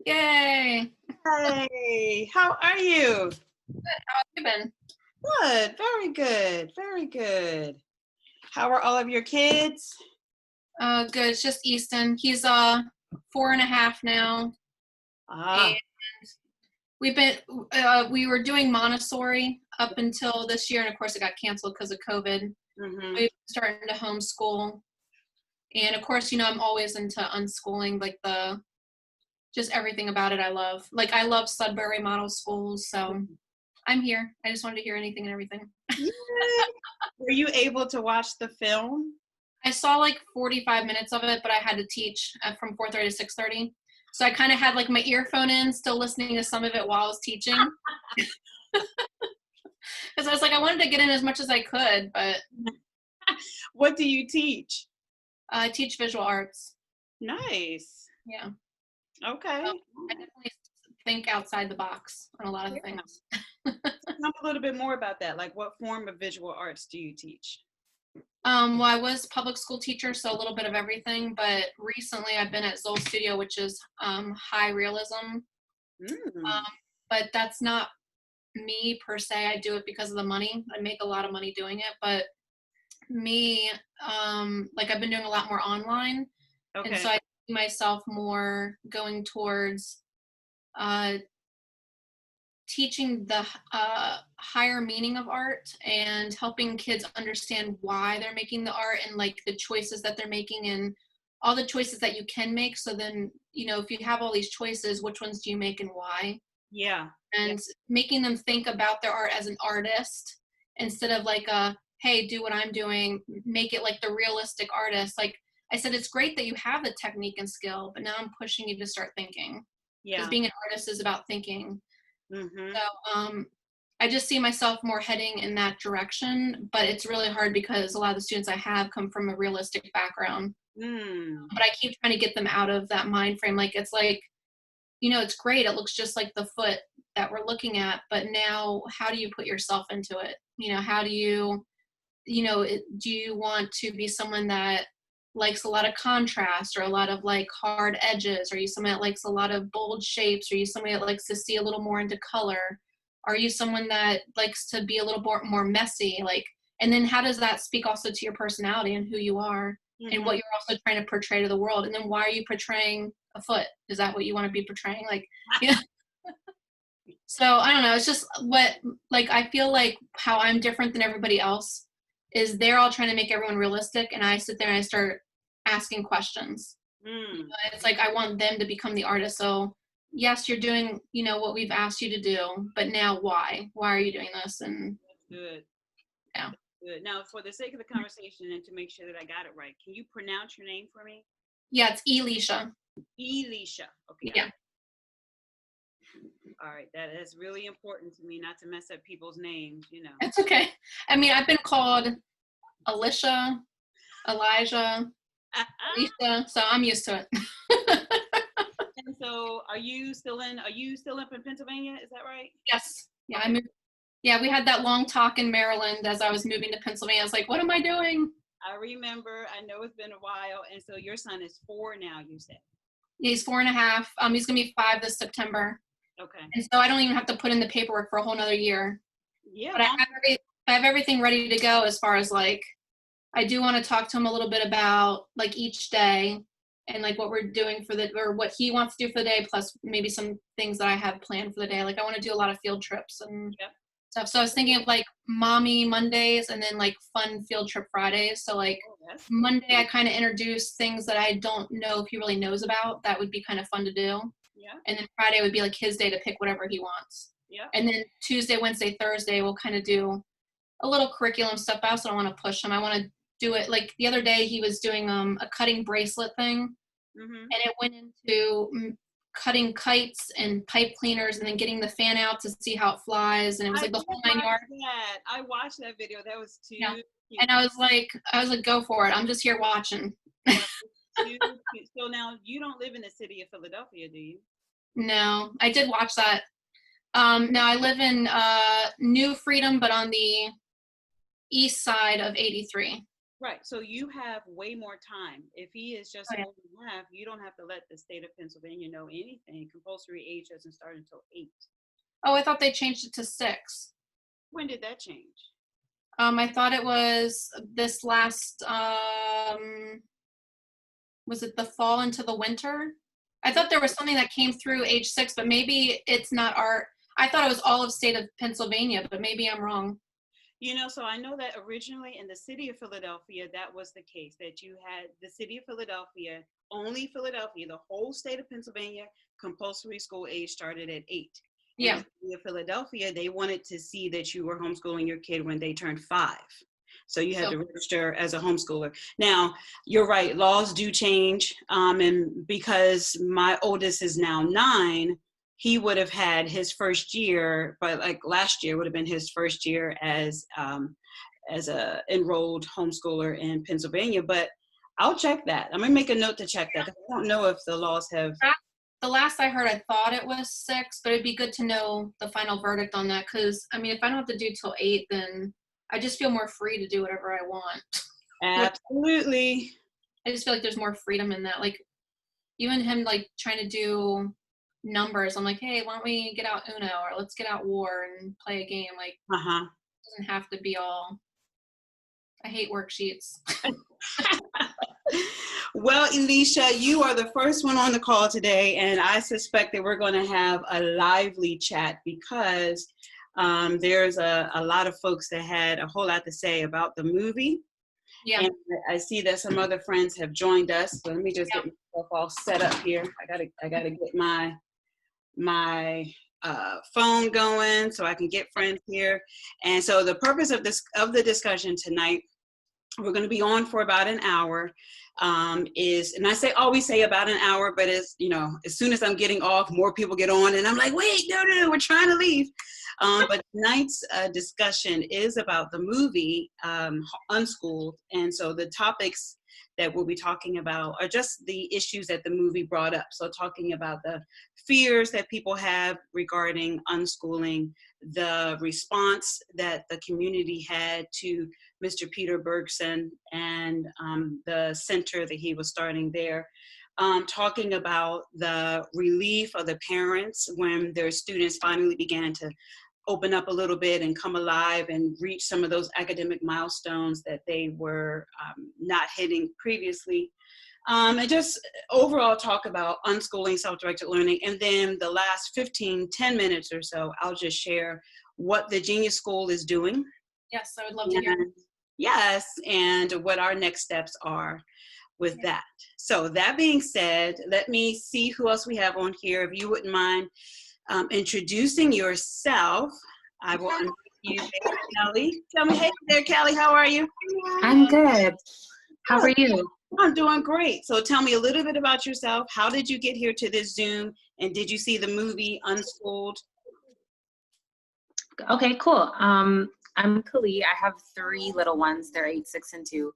Yay! Hey, how are you? How have you been? Good, very good, very good. How are all of your kids? Good. It's just Easton. He's 4.5 now, and Ah, we were doing Montessori up until this year, and of course it got canceled because of COVID. mm-hmm. We've started to homeschool, and of course, I'm always into unschooling, like just everything about it. I love. Like I love Sudbury model schools, so I'm here. I just wanted to hear anything and everything. Yay. Were you able to watch the film? I saw like 45 minutes of it, but I had to teach from 4:30 to 6:30. So I kind of had like my earphone in, still listening to some of it while I was teaching. Because I was like, I wanted to get in as much as I could, but What do you teach? I teach visual arts. Nice. Yeah. Okay. So I definitely think outside the box on a lot of things. Tell me a little bit more about that. Like, what form of visual arts do you teach? Well, I was public school teacher, so a little bit of everything, but recently I've been at Zoll Studio, which is high realism. Mm. But that's not me per se. I do it because of the money. I make a lot of money doing it, but me, like I've been doing a lot more online, and so Okay. I see myself more going towards teaching the higher meaning of art and helping kids understand why they're making the art and like the choices that they're making and all the choices that you can make. So then, if you have all these choices, which ones do you make and why? Yeah. And making them think about their art as an artist instead of like hey, do what I'm doing, make it like the realistic artist. Like I said, it's great that you have the technique and skill, but now I'm pushing you to start thinking, because Yeah. being an artist is about thinking. Mm-hmm. So I just see myself more heading in that direction, but it's really hard because a lot of the students I have come from a realistic background. Mm. But I keep trying to get them out of that mind frame. Like it's like, it's great. It looks just like the foot that we're looking at, but now how do you put yourself into it? How do you, do you want to be someone that likes a lot of contrast or a lot of like hard edges? Are you someone that likes a lot of bold shapes? Are you somebody that likes to see a little more into color? Are you someone that likes to be a little more messy? Like, and then how does that speak also to your personality and who you are and what you're also trying to portray to the world? And then why are you portraying a foot? Is that what you want to be portraying? Like, yeah. So I don't know. It's just like, I feel like how I'm different than everybody else is they're all trying to make everyone realistic. And I sit there and I start asking questions. Mm. It's like, I want them to become the artist. So yes, you're doing, what we've asked you to do, but now why are you doing this? And That's good. yeah. Good. Now, for the sake of the conversation and to make sure that I got it right, can you pronounce your name for me? Yeah. It's Elisha. Elisha. Okay. Yeah. All right. That is really important to me, not to mess up people's names, It's okay. I mean, I've been called Alicia, Elijah, Alicia, so I'm used to it. And so are you still up in Pennsylvania? Is that right? Yes. Yeah. Okay. Yeah, we had that long talk in Maryland as I was moving to Pennsylvania. I was like, what am I doing? I remember. I know it's been a while. And so your son is 4 now, you said. He's 4.5. He's gonna be 5 this September. Okay. And so I don't even have to put in the paperwork for a whole nother year. Yeah. But I have everything ready to go as far as like, I do want to talk to him a little bit about like each day and like what we're doing or what he wants to do for the day, plus maybe some things that I have planned for the day. Like I want to do a lot of field trips and stuff. So I was thinking of like mommy Mondays and then like fun field trip Fridays. So like Monday, I kind of introduce things that I don't know if he really knows about. That would be kind of fun to do. Yeah. And then Friday would be like his day to pick whatever he wants. Yeah. And then Tuesday, Wednesday, Thursday, we'll kind of do a little curriculum stuff. I also don't want to push him. I want to do it. Like the other day he was doing a cutting bracelet thing. And it went into cutting kites and pipe cleaners and then getting the fan out to see how it flies. And it was like the whole 9 yards. I watched that video. That was too cute. And I was like, go for it. I'm just here watching. Too cute. So now you don't live in the city of Philadelphia, do you? No, I did watch that. Now I live in New Freedom, but on the east side of 83. Right. So you have way more time. If he is just Oh, a yeah. year and a half, you don't have to let the state of Pennsylvania know anything. Compulsory age doesn't start until 8. Oh, I thought they changed it to 6. When did that change? I thought it was this last, was it the fall into the winter? I thought there was something that came through age 6, but maybe it's not I thought it was all of state of Pennsylvania, but maybe I'm wrong. So I know that originally in the city of Philadelphia, that was the case, that you had the city of Philadelphia, only Philadelphia, the whole state of Pennsylvania, compulsory school age started at 8. In the Yeah. city of Philadelphia, they wanted to see that you were homeschooling your kid when they turned 5. So you had So, to register as a homeschooler. Now, you're right, laws do change. And because my oldest is now 9, he would have had his first year, but like last year would have been his first year as a enrolled homeschooler in Pennsylvania. But I'll check that. I'm gonna make a note to check that, 'cause I don't know if the laws have. the last I heard, I thought it was 6, but it'd be good to know the final verdict on that. Cause I mean, if I don't have to do till 8, then I just feel more free to do whatever I want. Absolutely. I just feel like there's more freedom in that. Like even him like trying to do numbers, I'm like, hey, why don't we get out Uno or let's get out War and play a game? Like Uh-huh. it doesn't have to be all. I hate worksheets. Well, Elisha, you are the first one on the call today, and I suspect that we're going to have a lively chat because there's a lot of folks that had a whole lot to say about the movie. Yeah. And I see that some other friends have joined us. So let me just get myself all set up here. I gotta get my phone going so I can get friends here. And so the purpose of the discussion tonight, we're going to be on for about an hour. And I always say about an hour, but as soon as I'm getting off, more people get on, and I'm like, wait, no, we're trying to leave. But tonight's discussion is about the movie Unschooled, and so the topics that we'll be talking about are just the issues that the movie brought up. So talking about the fears that people have regarding unschooling, the response that the community had to Mr. Peter Bergson and the center that he was starting there, talking about the relief of the parents when their students finally began to open up a little bit and come alive and reach some of those academic milestones that they were not hitting previously. And just overall talk about unschooling, self-directed learning. And then the last 10 minutes or so, I'll just share what the Genius School is doing. Yes, I would love to hear. Yes, and what our next steps are with that. So that being said, let me see who else we have on here. If you wouldn't mind introducing yourself, I will unmute you there, Kelly. Tell me, hey there, Kelly, how are you? I'm good. How are you? I'm doing great. So tell me a little bit about yourself. How did you get here to this Zoom? And did you see the movie Unschooled? Okay, cool. I'm Kali. I have 3 little ones. They're 8, 6, and 2.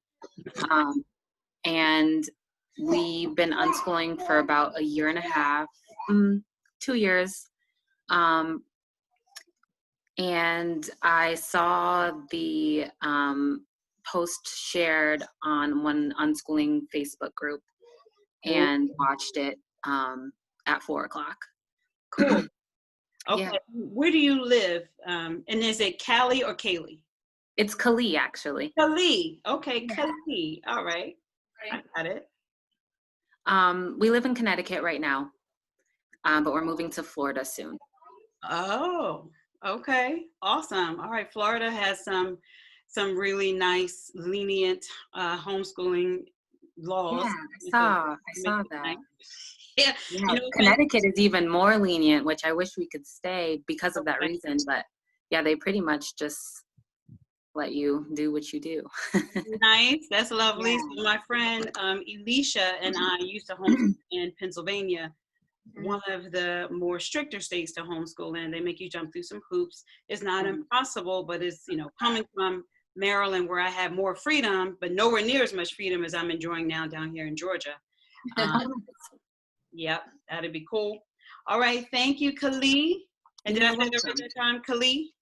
And we've been unschooling for about a year and a half, 2 years. And I saw the post shared on one unschooling Facebook group and watched it at 4:00. Cool. Okay. Yeah. Where do you live? And is it Callie or Kaylee? It's Kali, actually. Kali. Okay, Kali. All right. I got it. We live in Connecticut right now, but we're moving to Florida soon. Oh, okay. Awesome. All right. Florida has some really nice, lenient homeschooling laws. Yeah, I saw that. Nice. Yeah. Connecticut is even more lenient, which I wish we could stay because of that reason. But yeah, they pretty much just let you do what you do. Nice. That's lovely. Yeah. So my friend Elisha and I used to homeschool in Pennsylvania, one of the more stricter states to homeschool in. They make you jump through some hoops. It's not impossible, but it's, coming from Maryland where I have more freedom, but nowhere near as much freedom as I'm enjoying now down here in Georgia. Yep, that'd be cool. All right, thank you, Kali. And did I say the right time, Kali?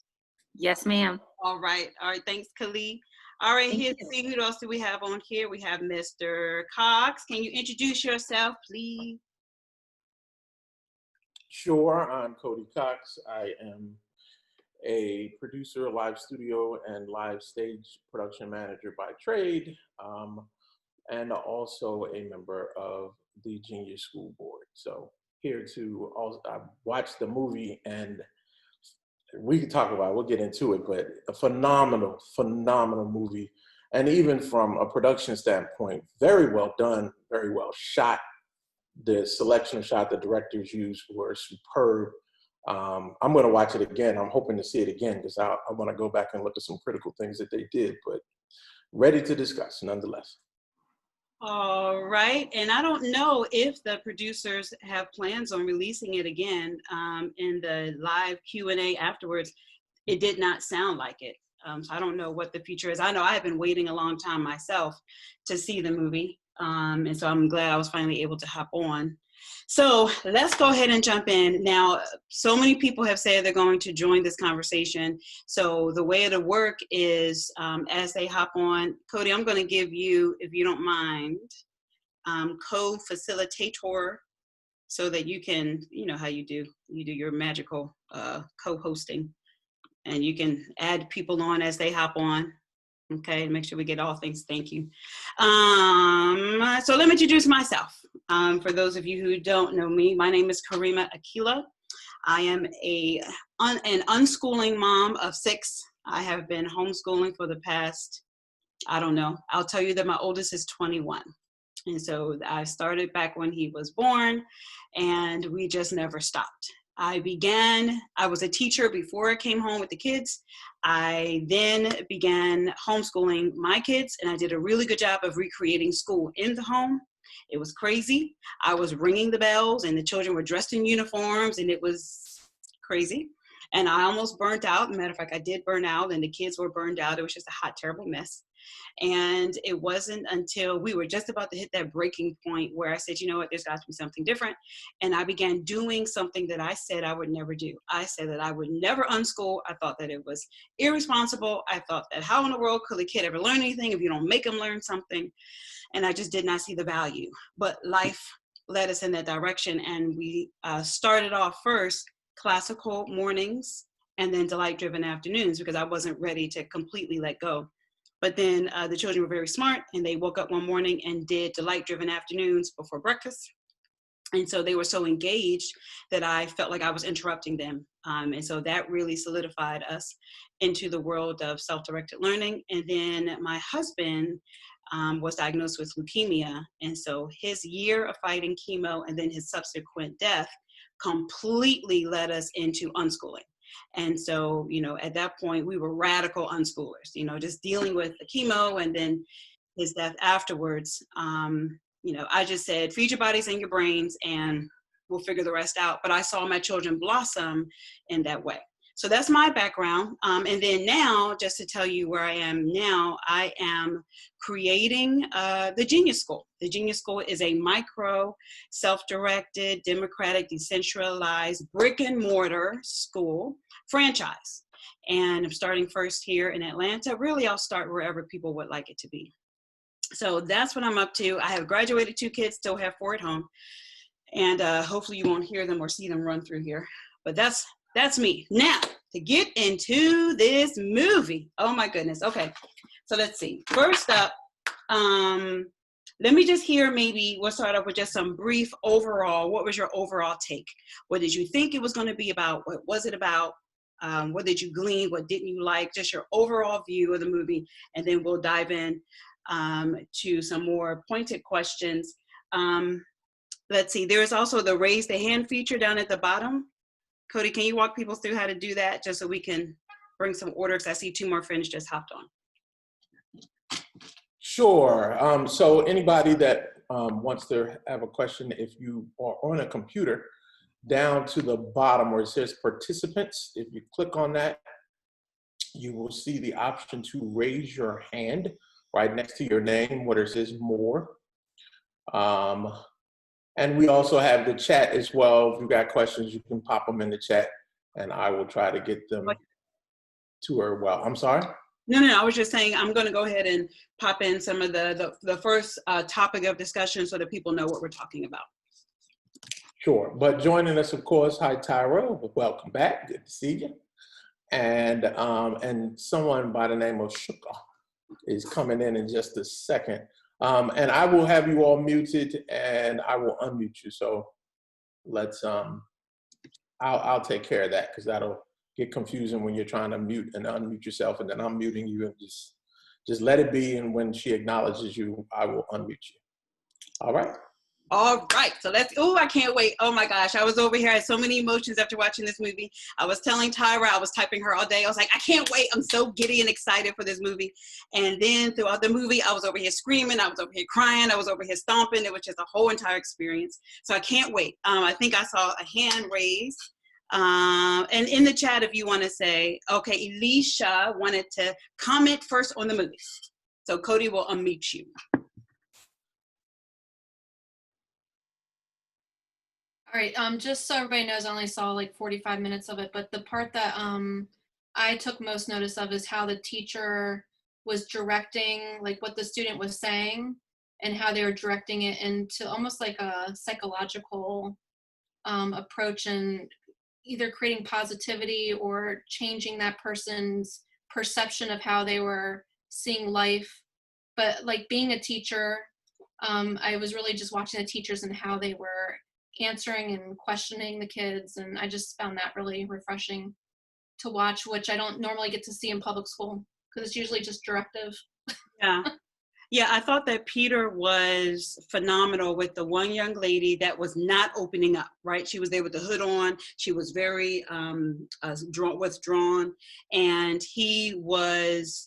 Yes, ma'am. All right, thanks, Kali. All right, Thank here, you. see who else do we have on here? We have Mr. Cox. Can you introduce yourself, please? Sure, I'm Cody Cox. I am a producer, live studio, and live stage production manager by trade, and also a member of the Junior School Board. So here to also, I watched the movie, and we can talk about it, we'll get into it, but a phenomenal, phenomenal movie. And even from a production standpoint, very well done, very well shot. The selection shot the directors used were superb. I'm going to watch it again. I'm hoping to see it again because I want to go back and look at some critical things that they did, but ready to discuss nonetheless. All right, and I don't know if the producers have plans on releasing it again in the live Q&A afterwards. It did not sound like it. So I don't know what the future is. I know I've been waiting a long time myself to see the movie. And so I'm glad I was finally able to hop on. So let's go ahead and jump in. Now, so many people have said they're going to join this conversation. So the way it'll work is as they hop on, Cody, I'm going to give you, if you don't mind, co-facilitator so that you can, you know how you do your magical co-hosting. And you can add people on as they hop on. Okay, make sure we get all things. Thank you. So let me introduce myself. For those of you who don't know me, my name is Karima Akila. I am an unschooling mom of 6. I have been homeschooling for the past, I don't know. I'll tell you that my oldest is 21. And so I started back when he was born, and we just never stopped. I was a teacher before I came home with the kids. I then began homeschooling my kids, and I did a really good job of recreating school in the home. It was crazy. I was ringing the bells, and the children were dressed in uniforms, and it was crazy. And I almost burnt out. Matter of fact, I did burn out, and the kids were burned out. It was just a hot, terrible mess. And it wasn't until we were just about to hit that breaking point where I said, you know what, there's got to be something different. And I began doing something that I said I would never do. I said that I would never unschool. I thought that it was irresponsible. I thought that how in the world could a kid ever learn anything if you don't make them learn something? And I just did not see the value. But life led us in that direction. And we started off first classical mornings and then delight-driven afternoons because I wasn't ready to completely let go. But then the children were very smart, and they woke up one morning and did delight-driven afternoons before breakfast. And so they were so engaged that I felt like I was interrupting them. And so that really solidified us into the world of self-directed learning. And then my husband was diagnosed with leukemia. And so his year of fighting chemo and then his subsequent death completely led us into unschooling. And so, at that point, we were radical unschoolers, just dealing with the chemo and then his death afterwards. I just said, feed your bodies and your brains and we'll figure the rest out. But I saw my children blossom in that way. So that's my background. And then now, just to tell you where I am now, I am creating the Genius School. The Genius School is a micro, self-directed, democratic, decentralized, brick and mortar school franchise. And I'm starting first here in Atlanta. Really, I'll start wherever people would like it to be. So that's what I'm up to. I have graduated 2 kids, still have 4 at home. And hopefully you won't hear them or see them run through here. But that's me. Now, to get into this movie. Oh my goodness. Okay. So let's see. First up, let me just hear we'll start off with just some brief overall. What was your overall take? What did you think it was going to be about? What was it about? What did you glean? What didn't you like? Just your overall view of the movie. And then we'll dive in to some more pointed questions. Let's see. There is also the raise the hand feature down at the bottom. Cody, can you walk people through how to do that just so we can bring some order? Because I see 2 more friends just hopped on. Sure. So anybody that wants to have a question, if you are on a computer, down to the bottom where it says participants, if you click on that, you will see the option to raise your hand right next to your name where it says more. And we also have the chat as well. If you've got questions, you can pop them in the chat and I will try to get them to her. Well, I'm sorry? No. I was just saying I'm going to go ahead and pop in some of the first topic of discussion so that people know what we're talking about. Sure. But joining us, of course, hi, Tyra. Welcome back. Good to see you. And someone by the name of Shuka is coming in just a second. And I will have you all muted and I will unmute you. So let's, I'll take care of that because that'll get confusing when you're trying to mute and unmute yourself and then I'm muting you, and just let it be. And when she acknowledges you, I will unmute you. All right. All right, so I can't wait. Oh my gosh, I was over here. I had so many emotions after watching this movie. I was telling Tyra, I was typing her all day. I was like, I can't wait. I'm so giddy and excited for this movie. And then throughout the movie, I was over here screaming. I was over here crying. I was over here stomping. It was just a whole entire experience. So I can't wait. I think I saw a hand raised. And in the chat, if you want to say, okay, Elisha wanted to comment first on the movie. So Cody will unmute you. All right, just so everybody knows, I only saw like 45 minutes of it, but the part that I took most notice of is how the teacher was directing, like what the student was saying and how they were directing it into almost like a psychological approach and either creating positivity or changing that person's perception of how they were seeing life. But like being a teacher, I was really just watching the teachers and how they were answering and questioning the kids, and I just found that really refreshing to watch, which I don't normally get to see in public school because it's usually just directive. Yeah, I thought that Peter was phenomenal with the one young lady that was not opening up, right? She was there with the hood on. She was very withdrawn, and he was,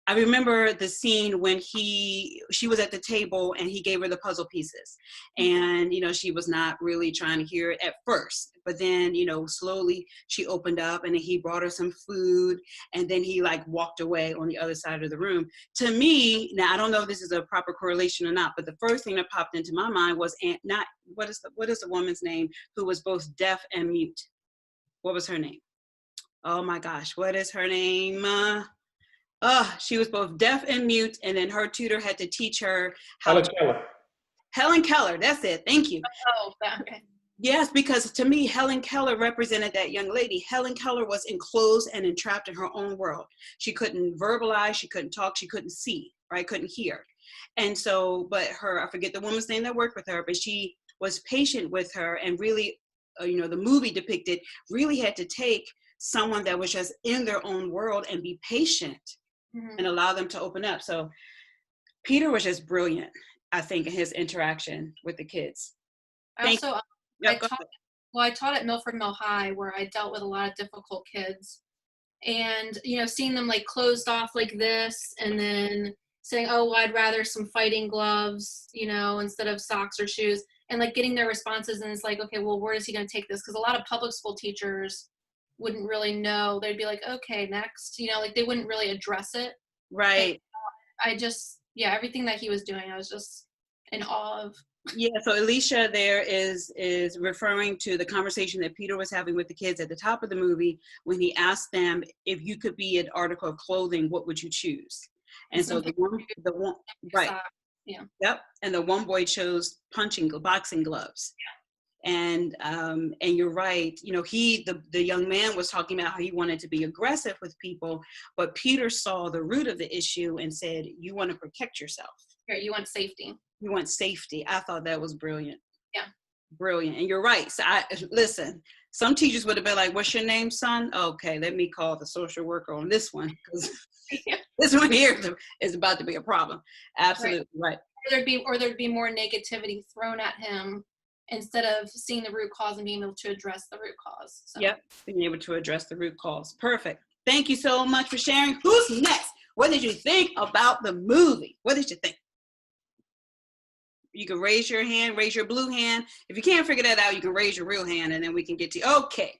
I remember the scene when she was at the table and he gave her the puzzle pieces, and, she was not really trying to hear it at first, but then, slowly she opened up and he brought her some food, and then he like walked away on the other side of the room. To me, now I don't know if this is a proper correlation or not, but the first thing that popped into my mind was what is the woman's name who was both deaf and mute? What was her name? Oh my gosh, what is her name? She was both deaf and mute, and then her tutor had to teach her how Helen Keller, that's it. Thank you. Oh, okay. Yes, because to me, Helen Keller represented that young lady. Helen Keller was enclosed and entrapped in her own world. She couldn't verbalize, she couldn't talk, she couldn't see, right? Couldn't hear. And so, but I forget the woman's name that worked with her, but she was patient with her, and really, the movie depicted really had to take someone that was just in their own world and be patient. Mm-hmm. And allow them to open up. So Peter was just brilliant, I think, in his interaction with the kids. I taught at Milford Mill High, where I dealt with a lot of difficult kids, and seeing them like closed off like this, and then saying, "Oh, well, I'd rather some fighting gloves, instead of socks or shoes," and like getting their responses, and it's like, okay, well, where is he going to take this? Because a lot of public school teachers wouldn't really know. They'd be like, okay, next, like they wouldn't really address it. Right. And everything that he was doing, I was just in awe of. Yeah, so Elisha there is referring to the conversation that Peter was having with the kids at the top of the movie when he asked them, if you could be an article of clothing, what would you choose? And so the one right. Yeah. Yep. And the one boy chose boxing gloves. Yeah. And you're right. The young man was talking about how he wanted to be aggressive with people, but Peter saw the root of the issue and said, you want to protect yourself. Here, you want safety. You want safety. I thought that was brilliant. Yeah. Brilliant. And you're right. So listen, some teachers would have been like, what's your name, son? Okay, let me call the social worker on this one, because this one here is about to be a problem. Absolutely right. Or there'd be more negativity thrown at him, instead of seeing the root cause and being able to address the root cause. So. Yep, being able to address the root cause. Perfect. Thank you so much for sharing. Who's next? What did you think about the movie? What did you think? You can raise your hand, raise your blue hand. If you can't figure that out, you can raise your real hand, and then we can get to you. Okay.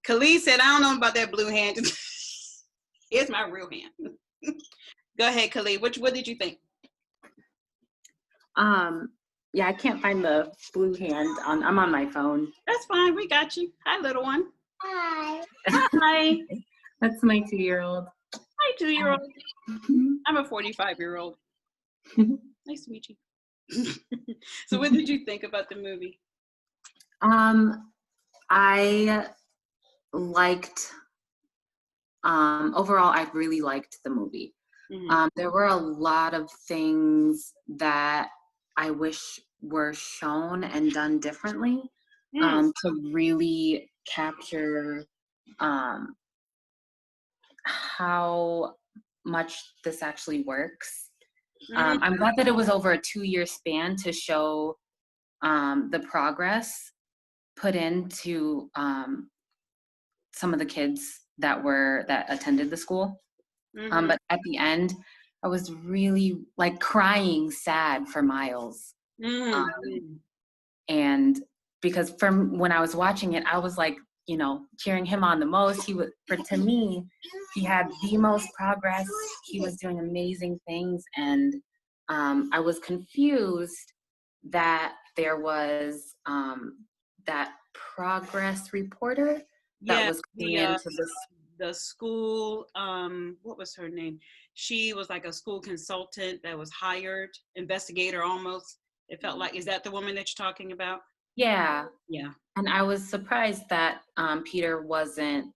Khalid said, I don't know about that blue hand. Here's my real hand. Go ahead, Khalid. What did you think? Yeah, I can't find the blue hand. I'm on my phone. That's fine. We got you. Hi, little one. Hi. Hi. That's my 2-year-old. Hi, Hi, 2-year-old. I'm a 45-year-old. Nice to meet you. So what did you think about the movie? I liked, overall, I really liked the movie. There were a lot of things that I wish were shown and done differently to really capture how much this actually works. I'm glad that it was over a 2-year span to show the progress put into some of the kids that attended the school. But at the end, I was really like crying sad for Miles. And because from when I was watching it, I was like, you know, cheering him on the most. To me, he had the most progress. He was doing amazing things. And I was confused that there was that progress reporter that was coming into the school, what was her name? She was like a school consultant that was hired, investigator almost. It felt like, is that the woman that you're talking about? Yeah. Yeah. And I was surprised that Peter wasn't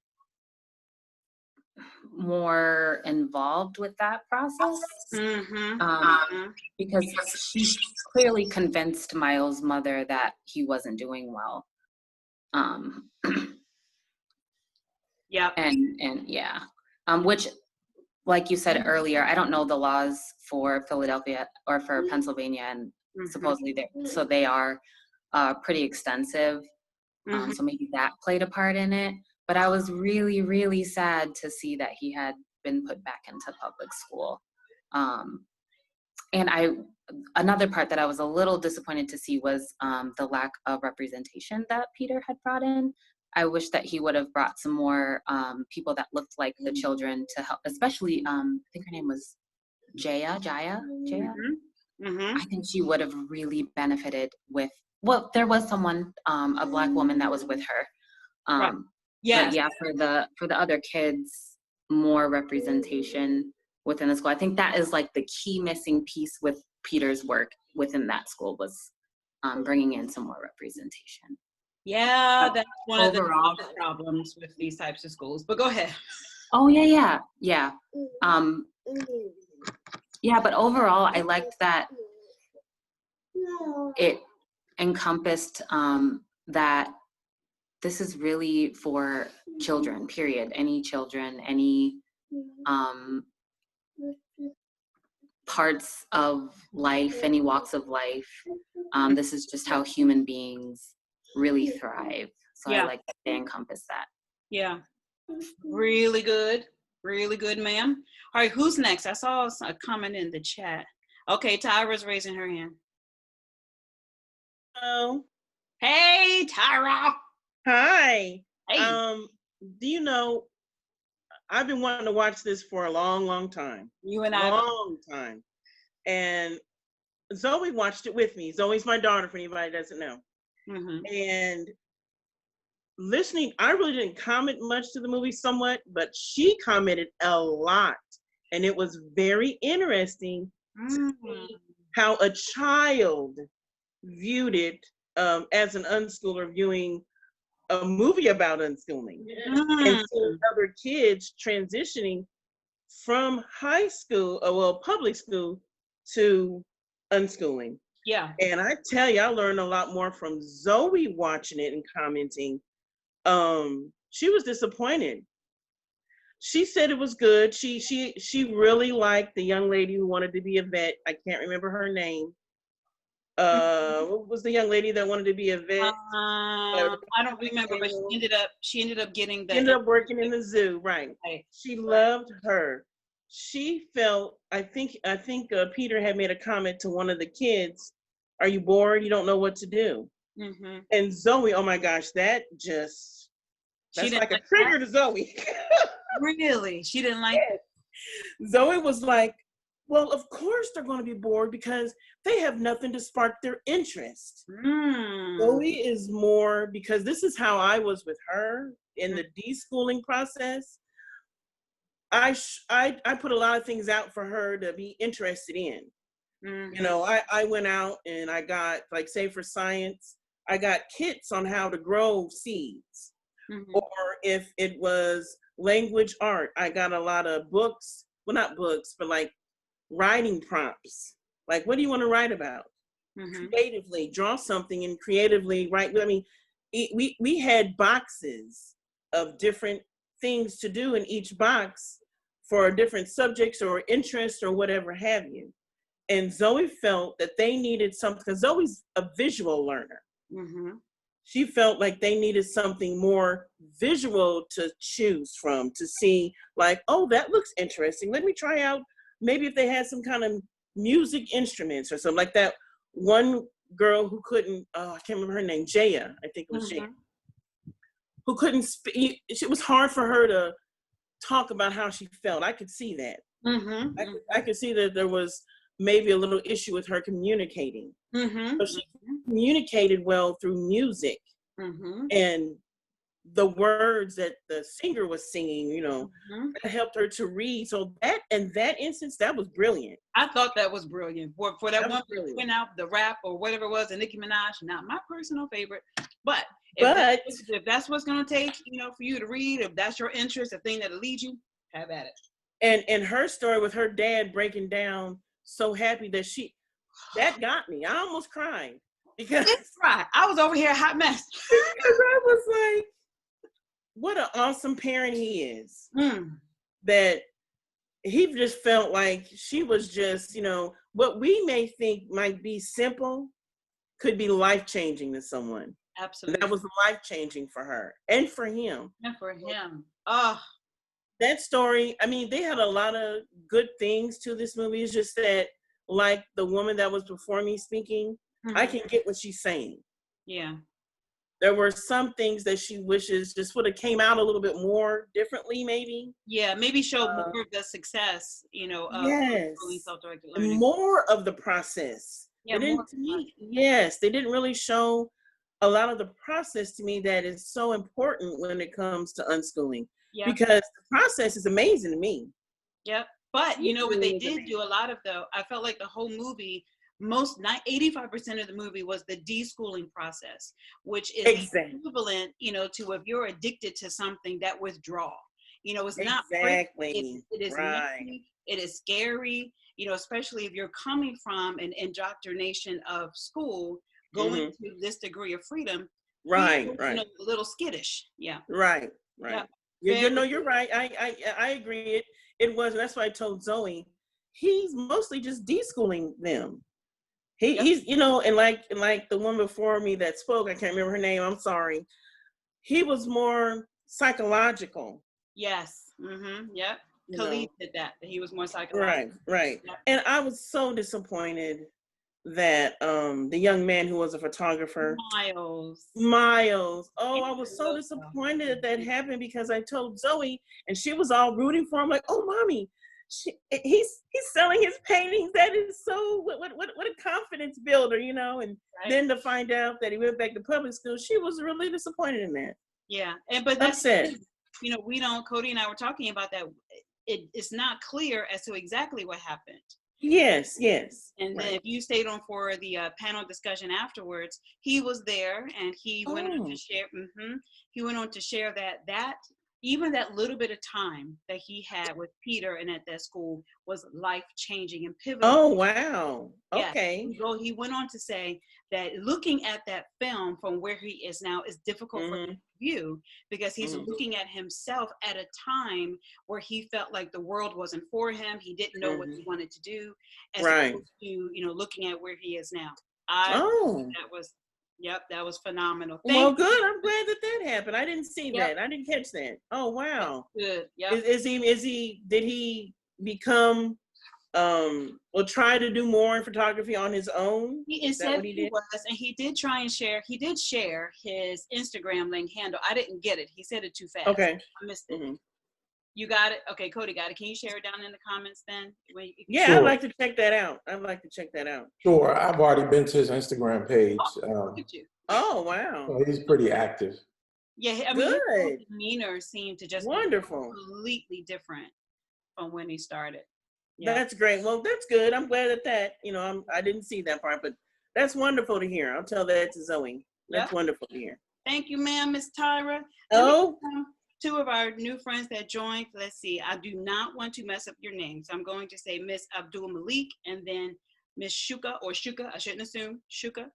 more involved with that process. Because she clearly convinced Miles' mother that he wasn't doing well. Yeah. And yeah. Which, like you said earlier, I don't know the laws for Philadelphia or for Pennsylvania, and supposedly they are pretty extensive. So maybe that played a part in it. But I was really, really sad to see that he had been put back into public school. And another part that I was a little disappointed to see was the lack of representation that Peter had brought in. I wish that he would have brought some more people that looked like the children to help, especially, I think her name was Jaya. I think she would have really benefited with, well, there was someone, a Black woman that was with her. Right. Yes. But yeah, for the other kids, more representation within the school. I think that is like the key missing piece with Peter's work within that school was bringing in some more representation. Yeah, that's one of the problems with these types of schools. But go ahead. Oh yeah. Yeah, but overall, I liked that it encompassed that this is really for children, period. Any children, any parts of life, any walks of life. This is just how human beings really thrive. So I like that they encompass that. Yeah. Really good, ma'am. All right, who's next? I saw a comment in the chat. Okay, Tyra's raising her hand. Hello. Hey, Tyra. Hi. Hey. Do you know, I've been wanting to watch this for a long, long time. You and I. Long time. And Zoe watched it with me. Zoe's my daughter, for anybody that doesn't know. And listening, I really didn't comment much to the movie somewhat, but she commented a lot. And it was very interesting to see how a child viewed it as an unschooler viewing a movie about unschooling. And seeing other kids transitioning from high school, public school to unschooling. Yeah. And I tell you, I learned a lot more from Zoe watching it and commenting. She was disappointed. She said it was good. She really liked the young lady who wanted to be a vet. I can't remember her name. What was the young lady that wanted to be a vet? I don't remember, but she ended up getting the. Ended up working in the zoo, right? She loved her. She felt. I think Peter had made a comment to one of the kids. Are you bored? You don't know what to do. And Zoe, oh my gosh, that's like a trigger to Zoe. Really? She didn't like it? Zoe was like, well, of course they're going to be bored because they have nothing to spark their interest. Zoe is more, because this is how I was with her in the deschooling process. I put a lot of things out for her to be interested in. Mhm. You know, I went out and I got, like, say for science, I got kits on how to grow seeds. Mhm. Or if it was language art, I got a lot of books. Well, not books, but like writing prompts. Like, what do you want to write about? Mhm. Creatively draw something and creatively write. I mean, we had boxes of different things to do in each box for different subjects or interests or whatever have you. And Zoe felt that they needed something, because Zoe's a visual learner. Mhm. She felt like they needed something more visual to choose from, to see, like, oh, that looks interesting. Let me try out, maybe if they had some kind of music instruments or something like that. One girl who couldn't, I can't remember her name, Jaya, I think it was Jaya, who couldn't speak. It was hard for her to talk about how she felt. I could see that. Mhm. I could see that there was maybe a little issue with her communicating. Mhm. But she communicated well through music Mhm. and the words that the singer was singing, you know, Mhm. that helped her to read. So that, in that instance, that was brilliant. I thought that was brilliant. For that That was one brilliant. went out the rap or whatever it was, and Nicki Minaj, not my personal favorite. But But if that's what's gonna take, you know, for you to read, if that's your interest, the thing that'll lead you, have at it. and her story with her dad breaking down, so happy that that got me. I almost cried because Right. I was over here a hot mess. I was like, what an awesome parent he is. That he just felt like she was just, you know, what we may think might be simple could be life-changing to someone. Absolutely. And that was life-changing for her and for him. And for him. Oh. That story, I mean, they had a lot of good things to this movie. It's just that, like the woman that was before me speaking, I can get what she's saying. Yeah. There were some things that she wishes just would have came out a little bit more differently, maybe. Yeah, maybe show more of the success, you know, of Yes. self-directed learning. More of the process. Yeah, they didn't, yes, they didn't really show a lot of the process to me that is so important when it comes to unschooling. Yeah. Because the process is amazing to me. Yep. But you know what they did do a lot of, though? I felt like the whole movie, 85% of the movie was the deschooling process, which is equivalent, you know, to if you're addicted to something, that withdrawal. You know, it's not pretty. It is messy, it is scary, you know, especially if you're coming from an indoctrination of school, going to this degree of freedom. Right. You know, a little skittish. Yeah. Right. Yeah. You know, you're right. I agree. It was. That's why I told Zoe, he's mostly just deschooling them. He's, you know, and like the one before me that spoke, I can't remember her name. I'm sorry. He was more psychological. Yes. Yep. Khalid did that. He was more psychological. Right. Yep. And I was so disappointed that the young man who was a photographer, Miles. Oh, I was so disappointed that happened, because I told Zoe and she was all rooting for him, like, oh, mommy, he's selling his paintings. That is so what a confidence builder, you know. And then to find out that he went back to public school, she was really disappointed in that. Yeah, but that's it. You know, we don't. Cody and I were talking about that. It's not clear as to exactly what happened. Yes. And then if you stayed on for the panel discussion afterwards, he was there and he went on to share. He went on to share that even that little bit of time that he had with Peter and at that school was life-changing and pivotal. Oh, wow. Okay. Yes. He went on to say that looking at that film from where he is now is difficult for him to view, because he's looking at himself at a time where he felt like the world wasn't for him. He didn't know what he wanted to do, as opposed to, you know, looking at where he is now. That was phenomenal. Well, good. I'm glad that happened. I didn't see that. I didn't catch that. Oh, wow. Good. Yeah. Did he become try to do more in photography on his own? He said he was, and he did try and share. He did share his Instagram link handle. I didn't get it. He said it too fast. Okay. I missed it. You got it? Okay, Cody got it. Can you share it down in the comments then? Yeah, sure. I'd like to check that out. Sure. I've already been to his Instagram page. Look at you. Oh, wow. So he's pretty active. Yeah, I mean, his demeanor seemed to just wonderful, be completely different. when he started. Yeah. That's great. Well, that's good. I'm glad that I didn't see that part, but that's wonderful to hear. I'll tell that to Zoe. That's wonderful to hear. Thank you, ma'am, Miss Tyra. Oh, two of our new friends that joined. Let's see. I do not want to mess up your names. I'm going to say Miss Abdul Malik and then Miss Shuka or Shuka. I shouldn't assume Shuka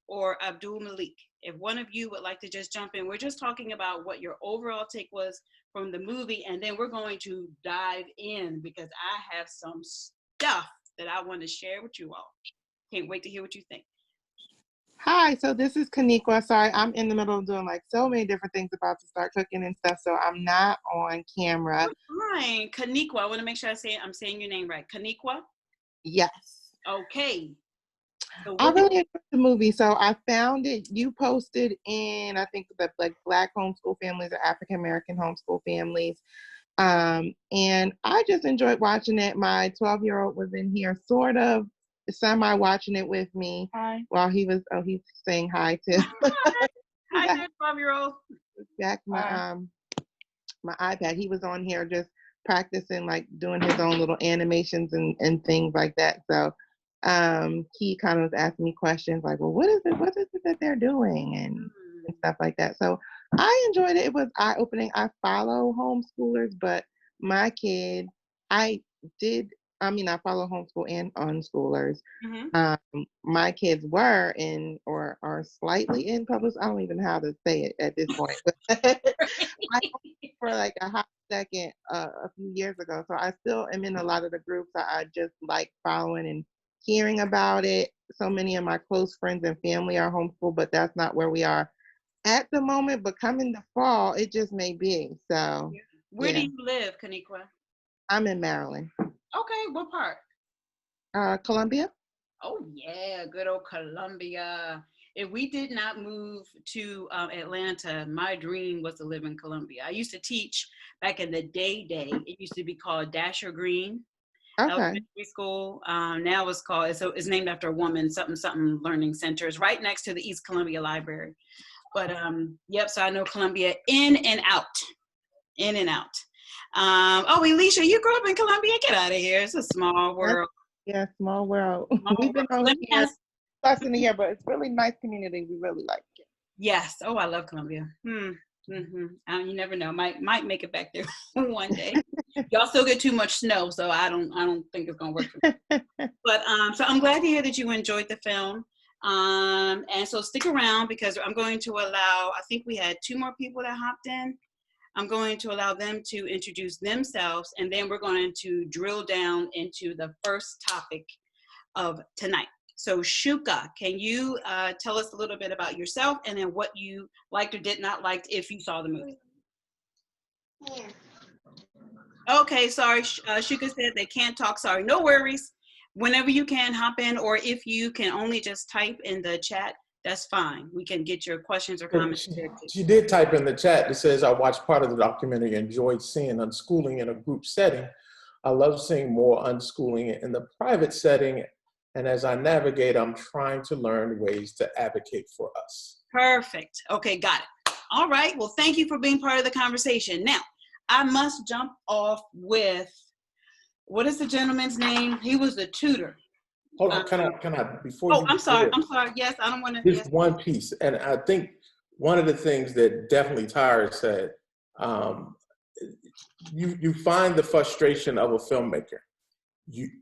or Abdul Malik. If one of you would like to just jump in, we're just talking about what your overall take was from the movie, and then we're going to dive in because I have some stuff that I want to share with you all. Can't wait to hear what you think. Hi, so this is Kaniqua. Sorry, I'm in the middle of doing like so many different things, about to start cooking and stuff, so I'm not on camera. Fine, Kaniqua. I want to make sure I'm saying your name right. Kaniqua? Yes. Okay. So I really enjoyed the movie. So I found it, you posted in, I think, the like Black homeschool families or African American homeschool families. And I just enjoyed watching it. My 12-year-old was in here sort of semi watching it with me. Hi. While he's saying hi too. Hi there, 12-year-old. Back my iPad. He was on here just practicing, like doing his own little animations and things like that. So he kind of was asking me questions like, well, what is it that they're doing and stuff like that. So I enjoyed it. It was eye-opening. I follow homeschoolers, but my kid, I follow homeschool and unschoolers. My kids were in or are slightly in public. I don't even know how to say it at this point. But for like a hot second a few years ago. So I still am in a lot of the groups. I just like following and hearing about it. So many of my close friends and family are homeschooled, but that's not where we are at the moment. But coming the fall, it just may be. So where do you live, Kaniqua? I'm in Maryland. Okay, what part? Columbia. Oh yeah, good old Columbia. If we did not move to Atlanta, my dream was to live in Columbia. I used to teach back in the day. It used to be called Dasher Green Elementary School. Now it's named after a woman, something learning center. It's right next to the East Columbia Library. But yep, so I know Columbia in and out. Alicia, you grew up in Columbia? Get out of here. It's a small world. Yeah, small world. We've been over here less than a year, but it's really nice community. We really like it. Yes. Oh, I love Columbia. You never know. Might make it back there one day. Y'all still get too much snow, so I don't think it's gonna work for me. But so I'm glad to hear that you enjoyed the film. And so stick around because I'm going to allow. I think we had 2 more people that hopped in. I'm going to allow them to introduce themselves, and then we're going to drill down into the first topic of tonight. So Shuka, can you tell us a little bit about yourself and then what you liked or did not like if you saw the movie? Yeah. Okay, sorry. Shuka said they can't talk. Sorry, no worries. Whenever you can, hop in, or if you can only just type in the chat, that's fine. We can get your questions or comments. She did type in the chat that says, I watched part of the documentary, enjoyed seeing unschooling in a group setting. I love seeing more unschooling in the private setting. And as I navigate, I'm trying to learn ways to advocate for us. Perfect. Okay, got it. All right. Well, thank you for being part of the conversation. Now, I must jump off with, what is the gentleman's name? He was the tutor. Hold on, can I, before you. I'm sorry. Yes, I don't want to. Just one piece. And I think one of the things that definitely Tyra said, you find the frustration of a filmmaker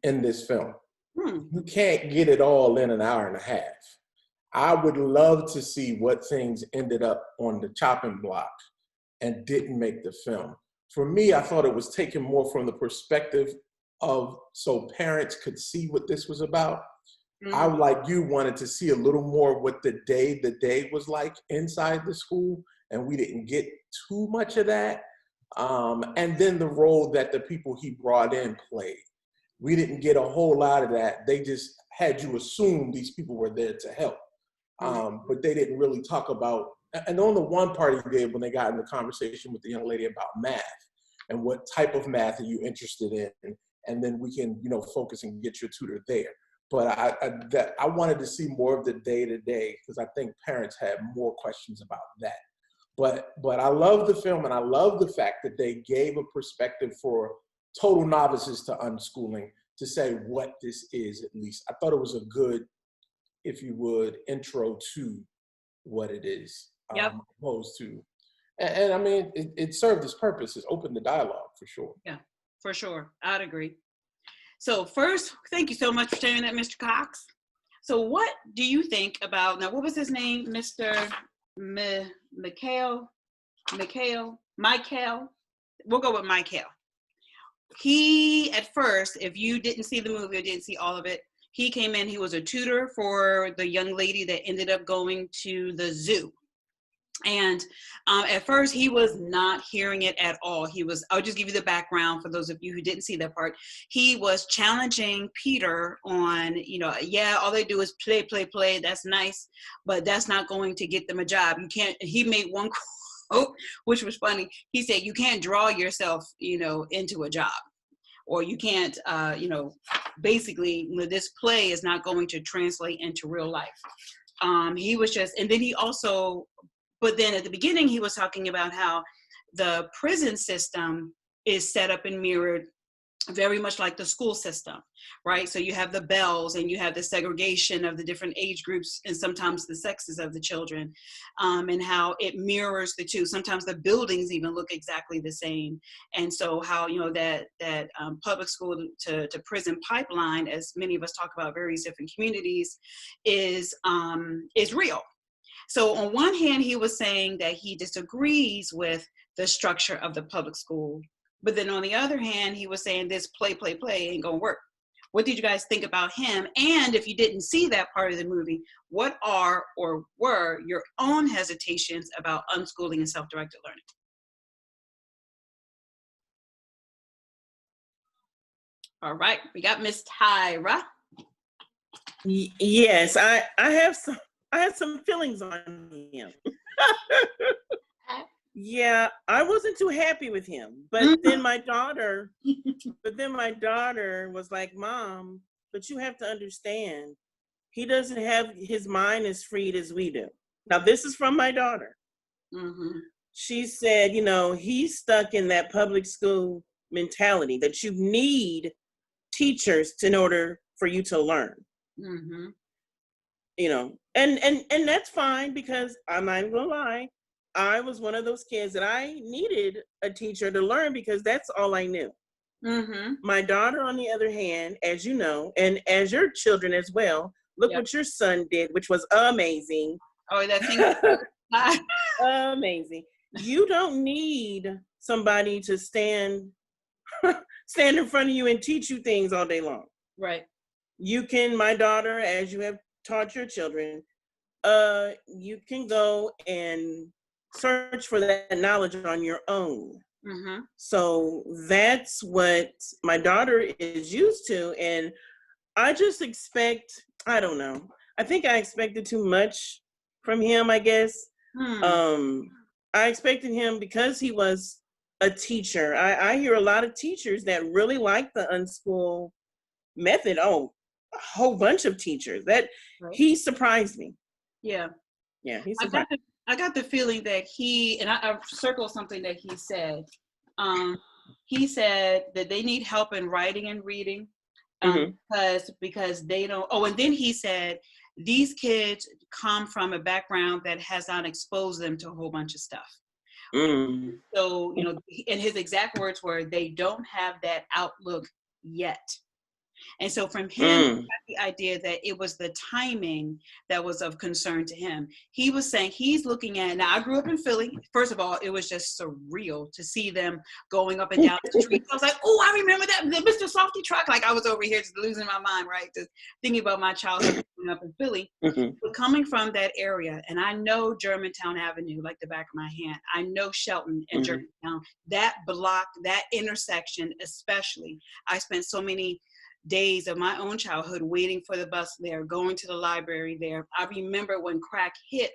in this film. You can't get it all in an hour and a half. I would love to see what things ended up on the chopping block and didn't make the film. For me, I thought it was taken more from the perspective of so parents could see what this was about. I, like you, wanted to see a little more what the day was like inside the school, and we didn't get too much of that. And then the role that the people he brought in played. We didn't get a whole lot of that. They just had you assume these people were there to help. But they didn't really talk about, and on the one part he did when they got in the conversation with the young lady about math and what type of math are you interested in, and then we can, focus and get your tutor there. But I wanted to see more of the day-to-day because I think parents had more questions about that. But I love the film, and I love the fact that they gave a perspective for total novices to unschooling to say what this is, at least. I thought it was a good, if you would, intro to what it is, opposed to, and I mean, it served its purpose. It's opened the dialogue for sure. Yeah, for sure. I'd agree. So first, thank you so much for sharing that, Mr. Cox. So what do you think about, now what was his name, Mr. Michael? We'll go with Michael. He, at first, if you didn't see the movie or didn't see all of it, he came in, he was a tutor for the young lady that ended up going to the zoo. And at first he was not hearing it at all. I'll just give you the background for those of you who didn't see that part. He was challenging Peter on, yeah, all they do is play. That's nice, but that's not going to get them a job. You can't, he made one quote, which was funny. He said, you can't draw yourself, into a job. Or you can't, basically, this play is not going to translate into real life. He was just, and then he also, but then at the beginning, he was talking about how the prison system is set up and mirrored very much like the school system, right? So you have the bells and you have the segregation of the different age groups and sometimes the sexes of the children, and how it mirrors the two. Sometimes the buildings even look exactly the same. And so how, that public school to prison pipeline, as many of us talk about various different communities, is real. So on one hand, he was saying that he disagrees with the structure of the public school. But then on the other hand, he was saying this play ain't gonna work. What did you guys think about him? And if you didn't see that part of the movie, what are or were your own hesitations about unschooling and self-directed learning? All right, we got Miss Tyra. Yes, I had some feelings on him. Yeah, I wasn't too happy with him. But then my daughter was like, Mom, but you have to understand, he doesn't have his mind as freed as we do. Now, this is from my daughter. Mm-hmm. She said, he's stuck in that public school mentality that you need teachers in order for you to learn. Mm-hmm. And that's fine, because I'm not even gonna lie, I was one of those kids that I needed a teacher to learn because that's all I knew. Mm-hmm. My daughter, on the other hand, as you know, and as your children as well, look what your son did, which was amazing. Oh, that thing. Amazing. You don't need somebody to stand in front of you and teach you things all day long. Right. You can, my daughter, as you have taught your children, you can go and search for that knowledge on your own. Mm-hmm. So that's what my daughter is used to. And I just I don't know. I think I expected too much from him, I guess. I expected him, because he was a teacher. I hear a lot of teachers that really like the unschool method. Oh, a whole bunch of teachers. That he surprised me. Yeah. Yeah, he surprised me. I got the feeling that I circled something that he said. He said that they need help in writing and reading, because they don't. Oh, and then he said these kids come from a background that has not exposed them to a whole bunch of stuff. So, and his exact words were, they don't have that outlook yet. And so from him, I got the idea that it was the timing that was of concern to him. He was saying he's looking at, now I grew up in Philly. First of all, it was just surreal to see them going up and down the street. I was like, oh, I remember that, the Mr. Softy truck. Like I was over here just losing my mind, right? Just thinking about my childhood growing up in Philly. But coming from that area, and I know Germantown Avenue like the back of my hand. I know Shelton and Germantown. That block, that intersection especially, I spent so many days of my own childhood waiting for the bus there, going to the library there. I remember when crack hit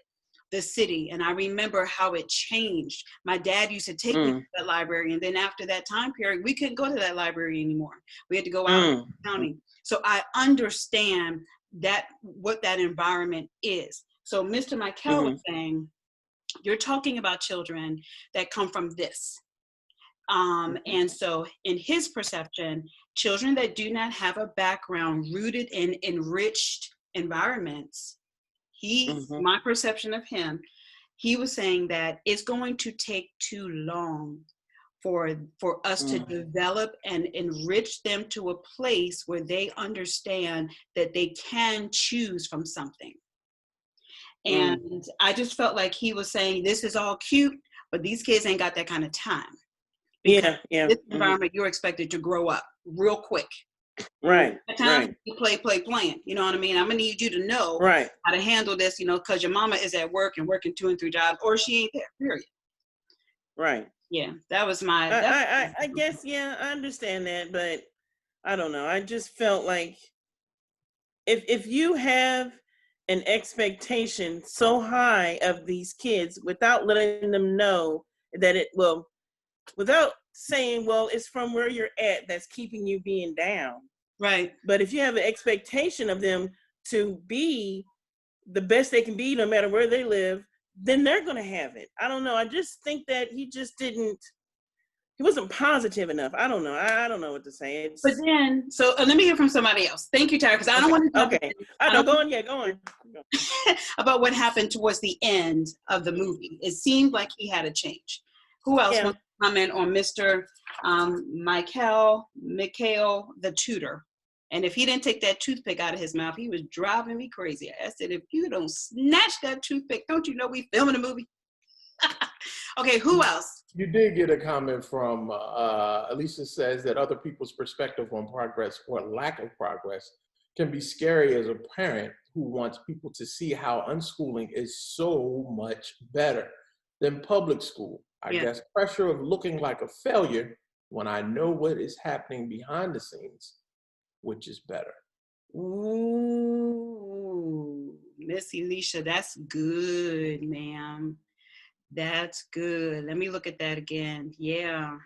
the city, and I remember how it changed. My dad used to take me to that library, and then after that time period, we couldn't go to that library anymore. We had to go out in the county. So I understand that, what that environment is. So Mr. Michael was saying, you're talking about children that come from this. And so in his perception, children that do not have a background rooted in enriched environments, my perception of him, he was saying that it's going to take too long for us to develop and enrich them to a place where they understand that they can choose from something. And I just felt like he was saying, this is all cute, but these kids ain't got that kind of time. Because this environment, you're expected to grow up real quick. Right. At times, you playing. You know what I mean? I'm gonna need you to know how to handle this, you know, because your mama is at work and working 2 and 3 jobs, or she ain't there. Period. Right. Yeah, that was my. I guess I understand that, but I don't know. I just felt like if you have an expectation so high of these kids without letting them know that without saying, well, it's from where you're at that's keeping you being down. Right. But if you have an expectation of them to be the best they can be, no matter where they live, then they're going to have it. I don't know. I just think that he wasn't positive enough. I don't know. I don't know what to say. But then, let me hear from somebody else. Thank you, Tara, because I don't want to. Okay. I know. Go on. About what happened towards the end of the movie. It seemed like he had a change. Who else wants to comment on Mr. Mikhail, the tutor? And if he didn't take that toothpick out of his mouth, he was driving me crazy. I said, if you don't snatch that toothpick, don't you know we filming a movie? Okay, who else? You did get a comment from Alicia says that other people's perspective on progress or lack of progress can be scary as a parent who wants people to see how unschooling is so much better than public school. I guess pressure of looking like a failure when I know what is happening behind the scenes, which is better. Ooh, Miss Alicia, that's good, ma'am. That's good. Let me look at that again. Yeah.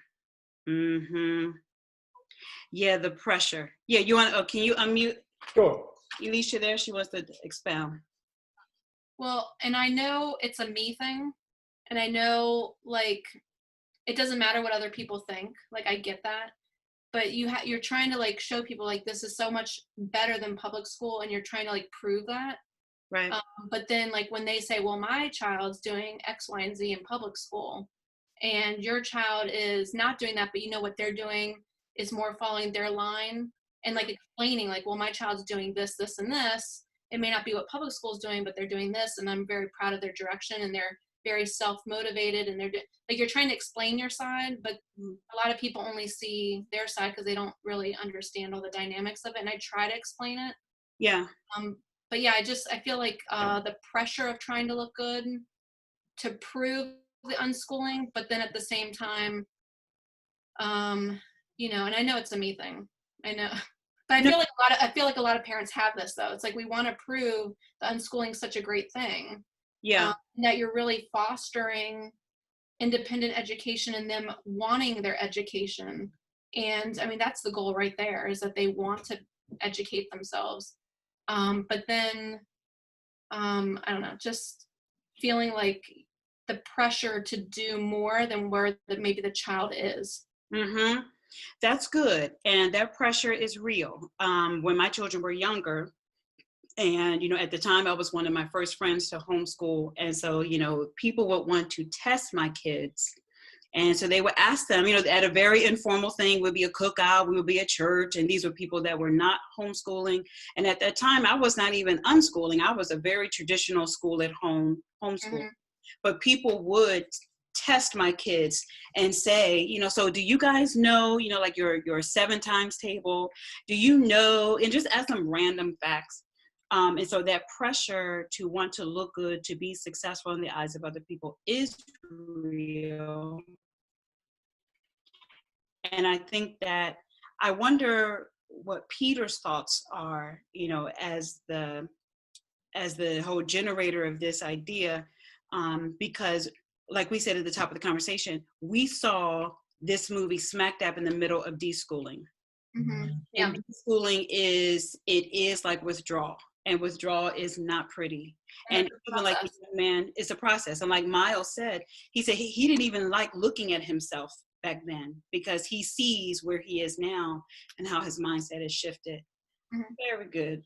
Yeah, the pressure. Yeah, you want can you unmute? Sure. Alicia there, she wants to expound. Well, and I know it's a me thing, and I know like it doesn't matter what other people think. Like I get that. But you're trying to like show people like this is so much better than public school, and you're trying to like prove that. Right. But then like when they say, well, my child's doing X, Y, and Z in public school, and your child is not doing that, but you know what they're doing is more following their line and like explaining like, well, my child's doing this, this, and this. It may not be what public school is doing, but they're doing this, and I'm very proud of their direction, and they're very self-motivated, and they're like you're trying to explain your side, but a lot of people only see their side because they don't really understand all the dynamics of it, and I try to explain it. Yeah. But yeah, I feel like the pressure of trying to look good to prove the unschooling, but then at the same time, you know, and I know it's a me thing, I know, but I feel like a lot of parents have this though. It's like we want to prove the unschooling is such a great thing. Yeah. That you're really fostering independent education and them wanting their education. And I mean, that's the goal right there, is that they want to educate themselves. But then, I don't know, just feeling like the pressure to do more than where maybe the child is. That's good. And that pressure is real. When my children were younger, and, you know, at the time I was one of my first friends to homeschool. And so, you know, people would want to test my kids. And so they would ask them, you know, at a very informal thing, would be a cookout, we would be at church. And these were people that were not homeschooling. And at that time, I was not even unschooling. I was a very traditional school at home, homeschool. But people would test my kids and say, you know, so do you guys know, you know, like your 7 times table? Do you know? And just ask them random facts. And so that pressure to want to look good, to be successful in the eyes of other people is real. And I think that I wonder what Peter's thoughts are, you know, as the whole generator of this idea, because like we said at the top of the conversation, we saw this movie smack dab in the middle of deschooling. Yeah. And deschooling is like withdrawal. And withdrawal is not pretty. And even like the young man, it's a process. And like Miles said, he said he didn't even like looking at himself back then, because he sees where he is now and how his mindset has shifted.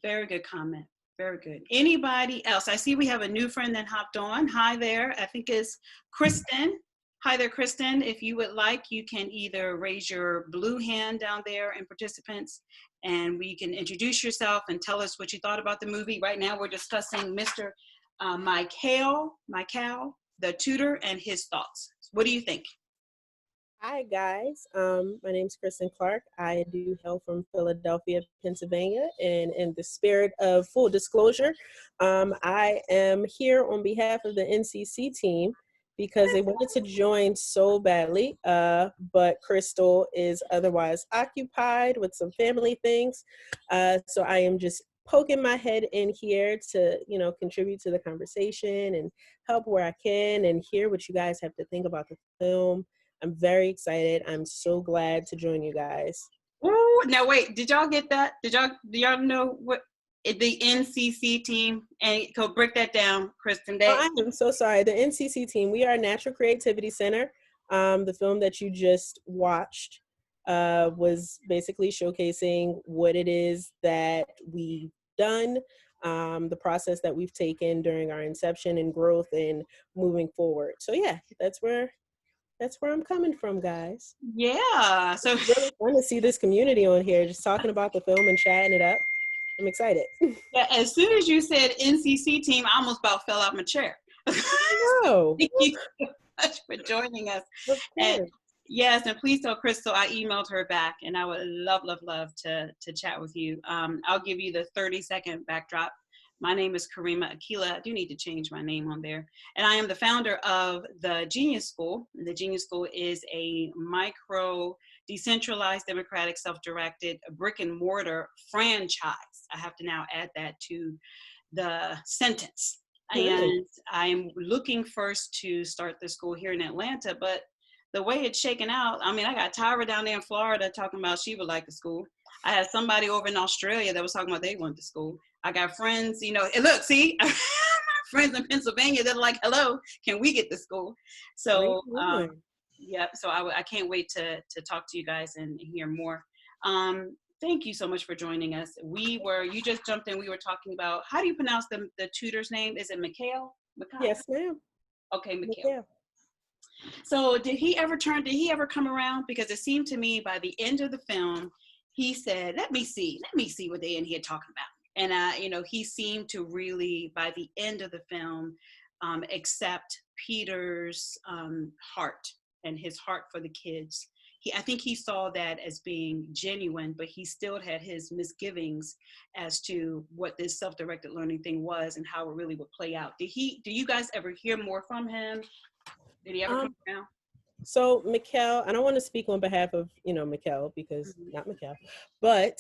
Very good comment. Very good. Anybody else? I see we have a new friend that hopped on. Hi there. I think it's Kristen. Hi there, Kristen. If you would like, you can either raise your blue hand down there in participants, and we can introduce yourself and tell us what you thought about the movie. Right now, we're discussing Mr. Michael, the tutor, and his thoughts. What do you think? Hi guys, my name is Kristen Clark. I do hail from Philadelphia, Pennsylvania, and in the spirit of full disclosure, I am here on behalf of the NCC team because they wanted to join so badly, but Crystal is otherwise occupied with some family things, so I am just poking my head in here to, contribute to the conversation and help where I can and hear what you guys have to think about the film. I'm very excited. I'm so glad to join you guys. Ooh, now wait, did y'all get that? Do y'all know what the NCC team, and go break that down, Kristen? I am so sorry. The NCC team, we are a Natural Creativity Center. The film that you just watched was basically showcasing what it is that we've done, the process that we've taken during our inception and growth and moving forward. So yeah, that's where I'm coming from, guys. Yeah. So it's really fun to see this community on here, just talking about the film and chatting it up. I'm excited. Yeah, as soon as you said NCC team, I almost about fell out my chair. No. Thank you so much for joining us. And yes, and please tell Crystal I emailed her back, and I would love to chat with you. I'll give you the 30-second backdrop. My name is Karima Akila. I do need to change my name on there. And I am the founder of the Genius School. The Genius School is a micro, decentralized, democratic, self-directed, brick and mortar franchise. I have to now add that to the sentence. And I am looking first to start the school here in Atlanta, but the way it's shaken out, I mean, I got Tyra down there in Florida talking about she would like the school. I had somebody over in Australia that was talking about they went to school. I got friends, and look, see, friends in Pennsylvania that are like, hello, can we get to school? So, so I can't wait to talk to you guys and hear more. Thank you so much for joining us. You just jumped in, we were talking about, how do you pronounce the tutor's name? Is it Mikhail? Yes, ma'am. Okay, Mikhail. So did he ever come around? Because it seemed to me by the end of the film, he said, let me see what they're in here talking about. And, he seemed to really, by the end of the film, accept Peter's heart and his heart for the kids. I think he saw that as being genuine, but he still had his misgivings as to what this self-directed learning thing was and how it really would play out. Do you guys ever hear more from him? Did he ever come around? So Mikhail, I don't want to speak on behalf of, Mikhail, because not Mikhail, but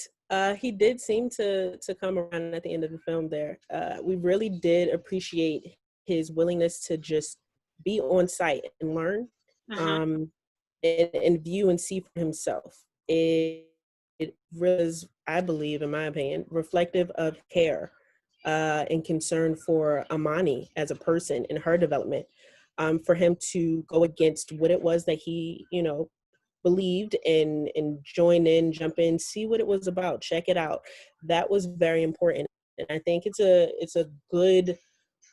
he did seem to come around at the end of the film there. We really did appreciate his willingness to just be on site and learn, and view and see for himself. It was, I believe, in my opinion, reflective of care and concern for Amani as a person in her development. For him to go against what it was that he, believed and join in, jump in, see what it was about, check it out. That was very important. And I think it's a good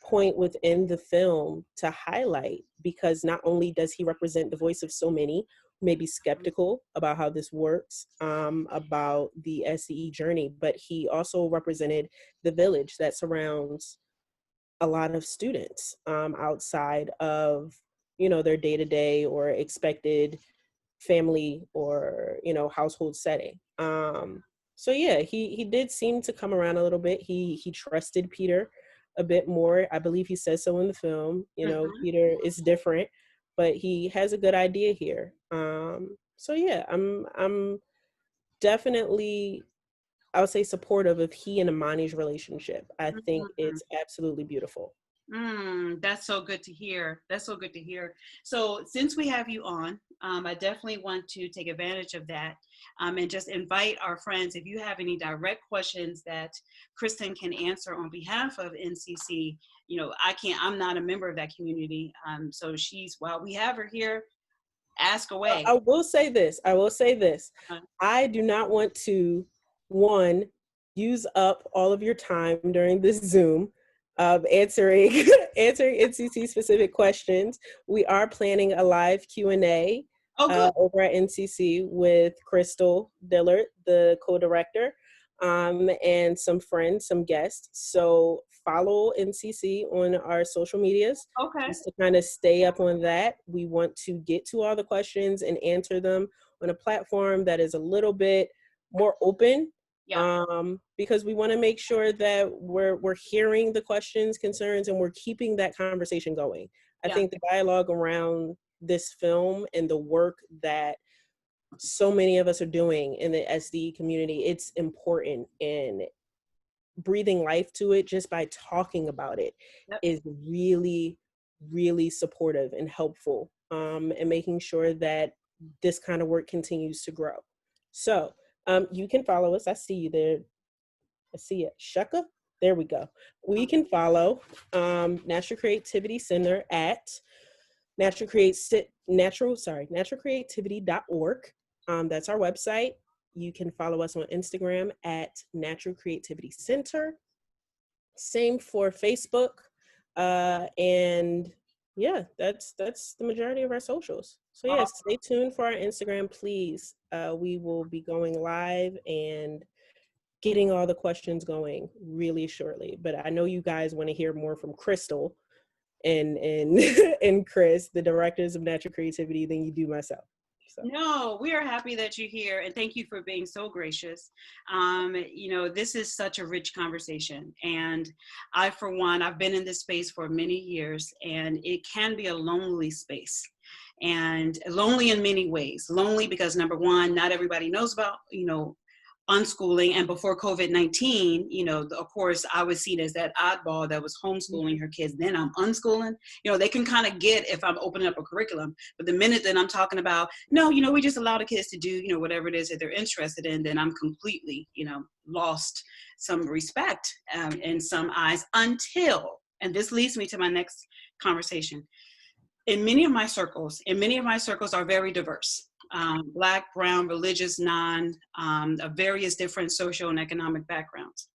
point within the film to highlight, because not only does he represent the voice of so many who may be skeptical about how this works, about the SCE journey, but he also represented the village that surrounds a lot of students outside of, their day-to-day or expected family or, household setting. So yeah, he did seem to come around a little bit. He trusted Peter a bit more. I believe he says so in the film. Peter is different, but he has a good idea here. So yeah, I'm definitely, I would say, supportive of he and Amani's relationship. I think it's absolutely beautiful. That's so good to hear. So since we have you on, I definitely want to take advantage of that and just invite our friends, if you have any direct questions that Kristen can answer on behalf of NCC. I'm not a member of that community. So while we have her here, Ask away. I will say this. I do not want to, one, use up all of your time during this Zoom answering NCC specific questions. We are planning a live Q&A over at NCC with Crystal Dillard, the co-director, and some friends, some guests. So follow NCC on our social medias. Okay. Just to kind of stay up on that. We want to get to all the questions and answer them on a platform that is a little bit more open. Yeah. Because we want to make sure that we're hearing the questions, concerns, and we're keeping that conversation going. I think the dialogue around this film and the work that so many of us are doing in the SDE community, it's important, and breathing life to it just by talking about it is really, really supportive and helpful, and making sure that this kind of work continues to grow. So you can follow us. I see you there. I see it. Shucka. There we go. We can follow Natural Creativity Center at naturalcreativity.org. That's our website. You can follow us on Instagram at Natural Creativity Center. Same for Facebook. And yeah, that's the majority of our socials. So yeah, stay tuned for our Instagram, please. We will be going live and getting all the questions going really shortly. But I know you guys want to hear more from Crystal and and Chris, the directors of Natural Creativity, than you do myself. So. No, we are happy that you're here, and thank you for being so gracious. You know, this is such a rich conversation, and I, for one, I've been in this space for many years, and it can be a lonely space, and lonely in many ways. Lonely because, number one, not everybody knows about, you know, unschooling. And before COVID-19, you know, of course, I was seen as that oddball that was homeschooling her kids. Then I'm unschooling. You know, they can kind of get if I'm opening up a curriculum. But the minute that I'm talking about, no, you know, we just allow the kids to do, you know, whatever it is that they're interested in, then I'm completely, you know, lost some respect in some eyes until, and this leads me to my next conversation. Many of my circles are very diverse. Black, brown, religious, of various different social and economic backgrounds.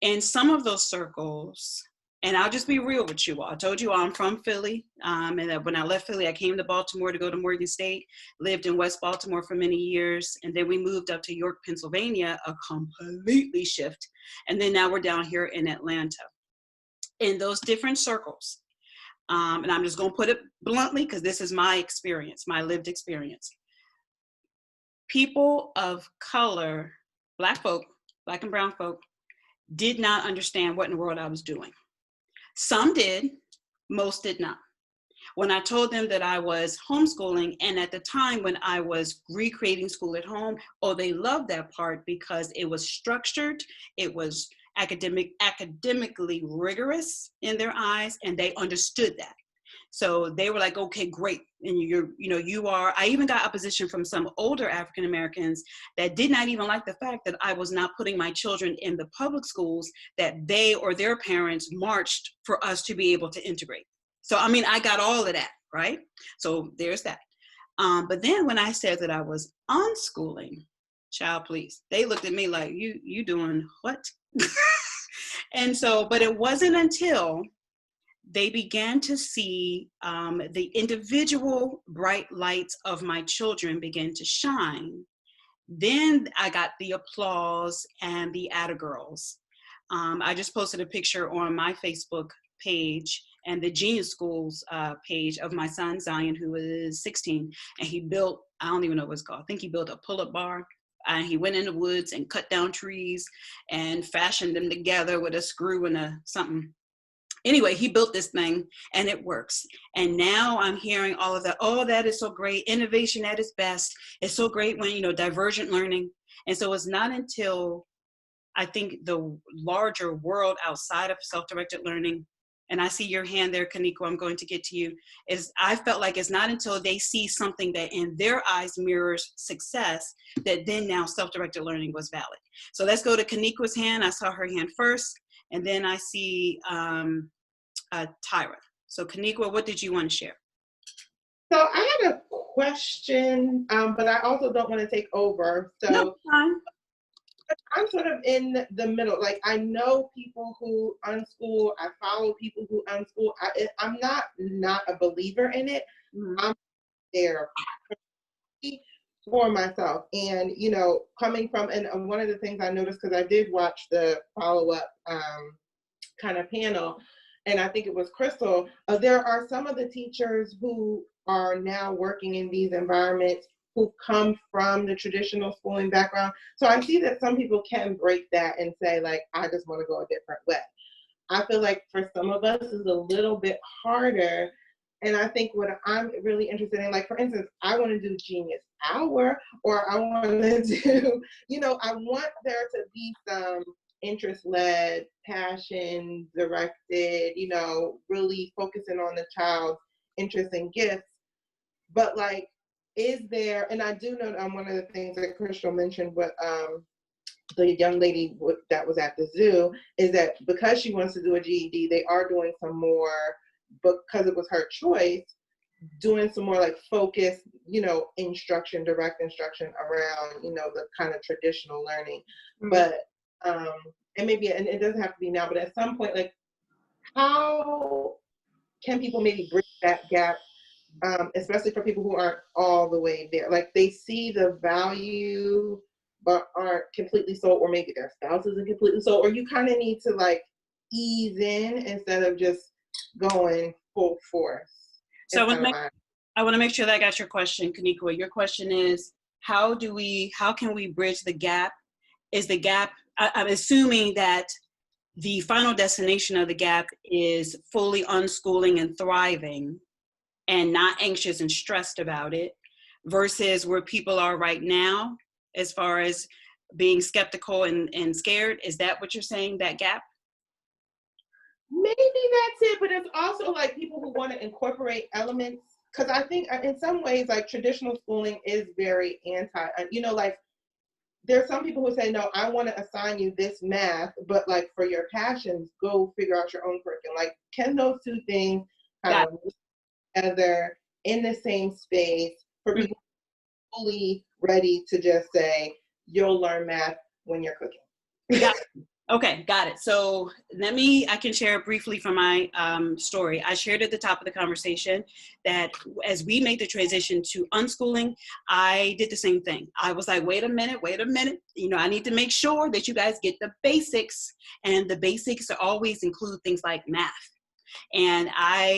And some of those circles, and I'll just be real with you all. I told you all I'm from Philly, and that when I left Philly, I came to Baltimore to go to Morgan State, lived in West Baltimore for many years, and then we moved up to York, Pennsylvania, a completely shift. And then now we're down here in Atlanta. In those different circles, and I'm just gonna put it bluntly because this is my experience, my lived experience. People of color, Black folk, Black and brown folk, did not understand what in the world I was doing. Some did, most did not. When I told them that I was homeschooling, and at the time when I was recreating school at home, oh, they loved that part because it was structured, it was academically rigorous in their eyes, and they understood that. So they were like, okay, great. And I even got opposition from some older African Americans that did not even like the fact that I was not putting my children in the public schools that they or their parents marched for us to be able to integrate. So, I mean, I got all of that, right? So there's that. But then when I said that I was unschooling, child, please, they looked at me like, you doing what? And so, but it wasn't until they began to see the individual bright lights of my children begin to shine. Then I got the applause and the atta girls. I just posted a picture on my Facebook page and the Genius Schools page of my son, Zion, who is 16. And he built, I don't even know what it's called. I think he built a pull-up bar. And he went in the woods and cut down trees and fashioned them together with a screw and a something. Anyway, he built this thing and it works. And now I'm hearing all of that. Oh, that is so great. Innovation at its best. It's so great when, divergent learning. And so it's not until I think the larger world outside of self-directed learning, and I see your hand there, Kaniko, I'm going to get to you, is I felt like it's not until they see something that in their eyes mirrors success that then now self-directed learning was valid. So let's go to Kaniko's hand. I saw her hand first. And then I see Tyra. So Kaniko, what did you want to share? So I had a question, but I also don't want to take over. So No, fine. I'm sort of in the middle. Like, I know people who unschool. I follow people who unschool. I'm not a believer in it. Mhm. I'm there for myself. And, you know, coming from, and one of the things I noticed, because I did watch the follow-up kind of panel, and I think it was Crystal, there are some of the teachers who are now working in these environments who come from the traditional schooling background. So I see that some people can break that and say, like, I just want to go a different way. I feel like for some of us it's a little bit harder. And I think what I'm really interested in, like, for instance, I want to do Genius Hour, or I want to do, you know, I want there to be some interest-led, passion-directed, you know, really focusing on the child's interests and gifts. But, like, is there, and I do know one of the things that Crystal mentioned, but the young lady that was at the zoo, is that because she wants to do a GED, they are doing some more, because it was her choice, doing some more like focused, you know, instruction, direct instruction around, you know, the kind of traditional learning. Mm-hmm. But, and maybe, and it doesn't have to be now, but at some point, like, how can people maybe bridge that gap, especially for people who aren't all the way there? Like, they see the value, but aren't completely sold, or maybe their spouse isn't completely sold, or you kind of need to like ease in instead of just going full force. So I want to make sure that I got your question, Kanikwa. Your question is, how can we bridge the gap? Is the gap, I'm assuming that the final destination of the gap is fully unschooling and thriving and not anxious and stressed about it, versus where people are right now as far as being skeptical and scared. Is that what you're saying, that gap? Maybe that's it, but it's also like people who want to incorporate elements, because I think in some ways, like, traditional schooling is very anti, you know, like, there's some people who say, no, I want to assign you this math, but like for your passions, go figure out your own curriculum. Like, can those two things kind of work together in the same space for people fully ready to just say, you'll learn math when you're cooking? Got it. Okay, got it. So I can share briefly from my story. I shared at the top of the conversation that as we make the transition to unschooling, I did the same thing. I was like, wait a minute. You know, I need to make sure that you guys get the basics, and the basics always include things like math. And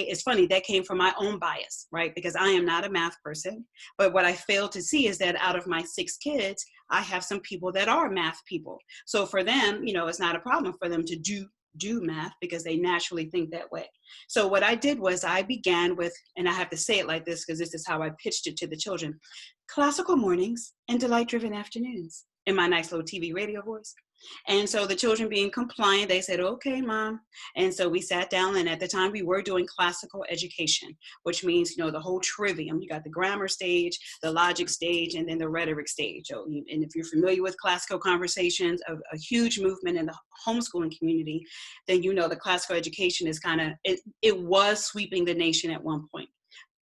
it's funny, that came from my own bias, right? Because I am not a math person. But what I failed to see is that out of my 6 kids, I have some people that are math people. So for them, you know, it's not a problem for them to do math because they naturally think that way. So what I did was I began with, and I have to say it like this because this is how I pitched it to the children, classical mornings and delight-driven afternoons, in my nice little TV radio voice. And so the children, being compliant, they said, okay, Mom. And so we sat down, and at the time we were doing classical education, which means, you know, the whole trivium. You got the grammar stage, the logic stage, and then the rhetoric stage. So, and if you're familiar with classical conversations, a huge movement in the homeschooling community, then you know the classical education is kind of, it was sweeping the nation at one point.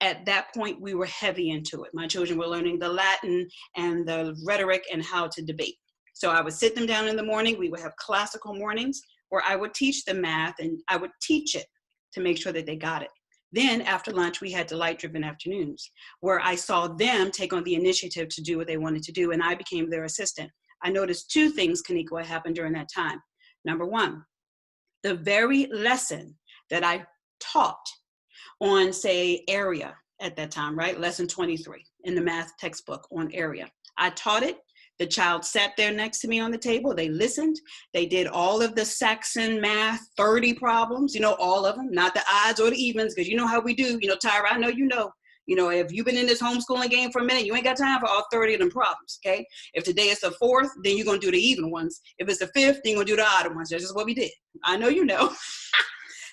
At that point, we were heavy into it. My children were learning the Latin and the rhetoric and how to debate. So I would sit them down in the morning. We would have classical mornings where I would teach them math, and I would teach it to make sure that they got it. Then after lunch, we had delight-driven afternoons where I saw them take on the initiative to do what they wanted to do, and I became their assistant. I noticed 2 things, Kanikwa, happened during that time. Number 1, the very lesson that I taught on, say, area at that time, right? Lesson 23 in the math textbook on area. I taught it. The child sat there next to me on the table. They listened. They did all of the Saxon math 30 problems, you know, all of them, not the odds or the evens, because you know how we do. You know, Tyra, I know you know. You know, if you've been in this homeschooling game for a minute, you ain't got time for all 30 of them problems, okay? If today is the 4th, then you're going to do the even ones. If it's the 5th, then you're going to do the odd ones. That's just what we did. I know you know.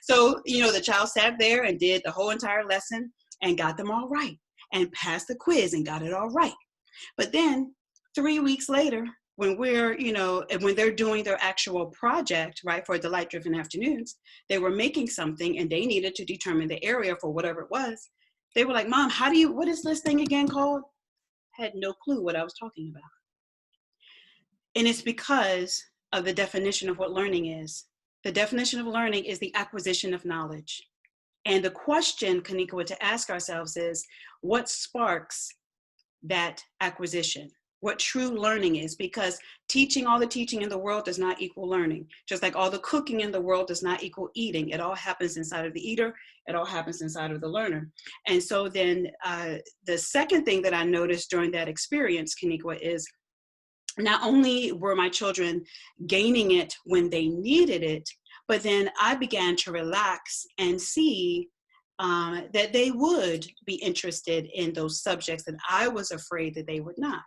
So, you know, the child sat there and did the whole entire lesson and got them all right and passed the quiz and got it all right. But then 3 weeks later, when when they're doing their actual project, right, for delight-driven afternoons, they were making something and they needed to determine the area for whatever it was. They were like, Mom, what is this thing again called? Had no clue what I was talking about. And it's because of the definition of what learning is. The definition of learning is the acquisition of knowledge. And the question, Kanika, to ask ourselves is, what sparks that acquisition? What true learning is? Because all the teaching in the world does not equal learning. Just like all the cooking in the world does not equal eating. It all happens inside of the eater. It all happens inside of the learner. And so then the second thing that I noticed during that experience, Kanika, is not only were my children gaining it when they needed it, but then I began to relax and see that they would be interested in those subjects that I was afraid that they would not.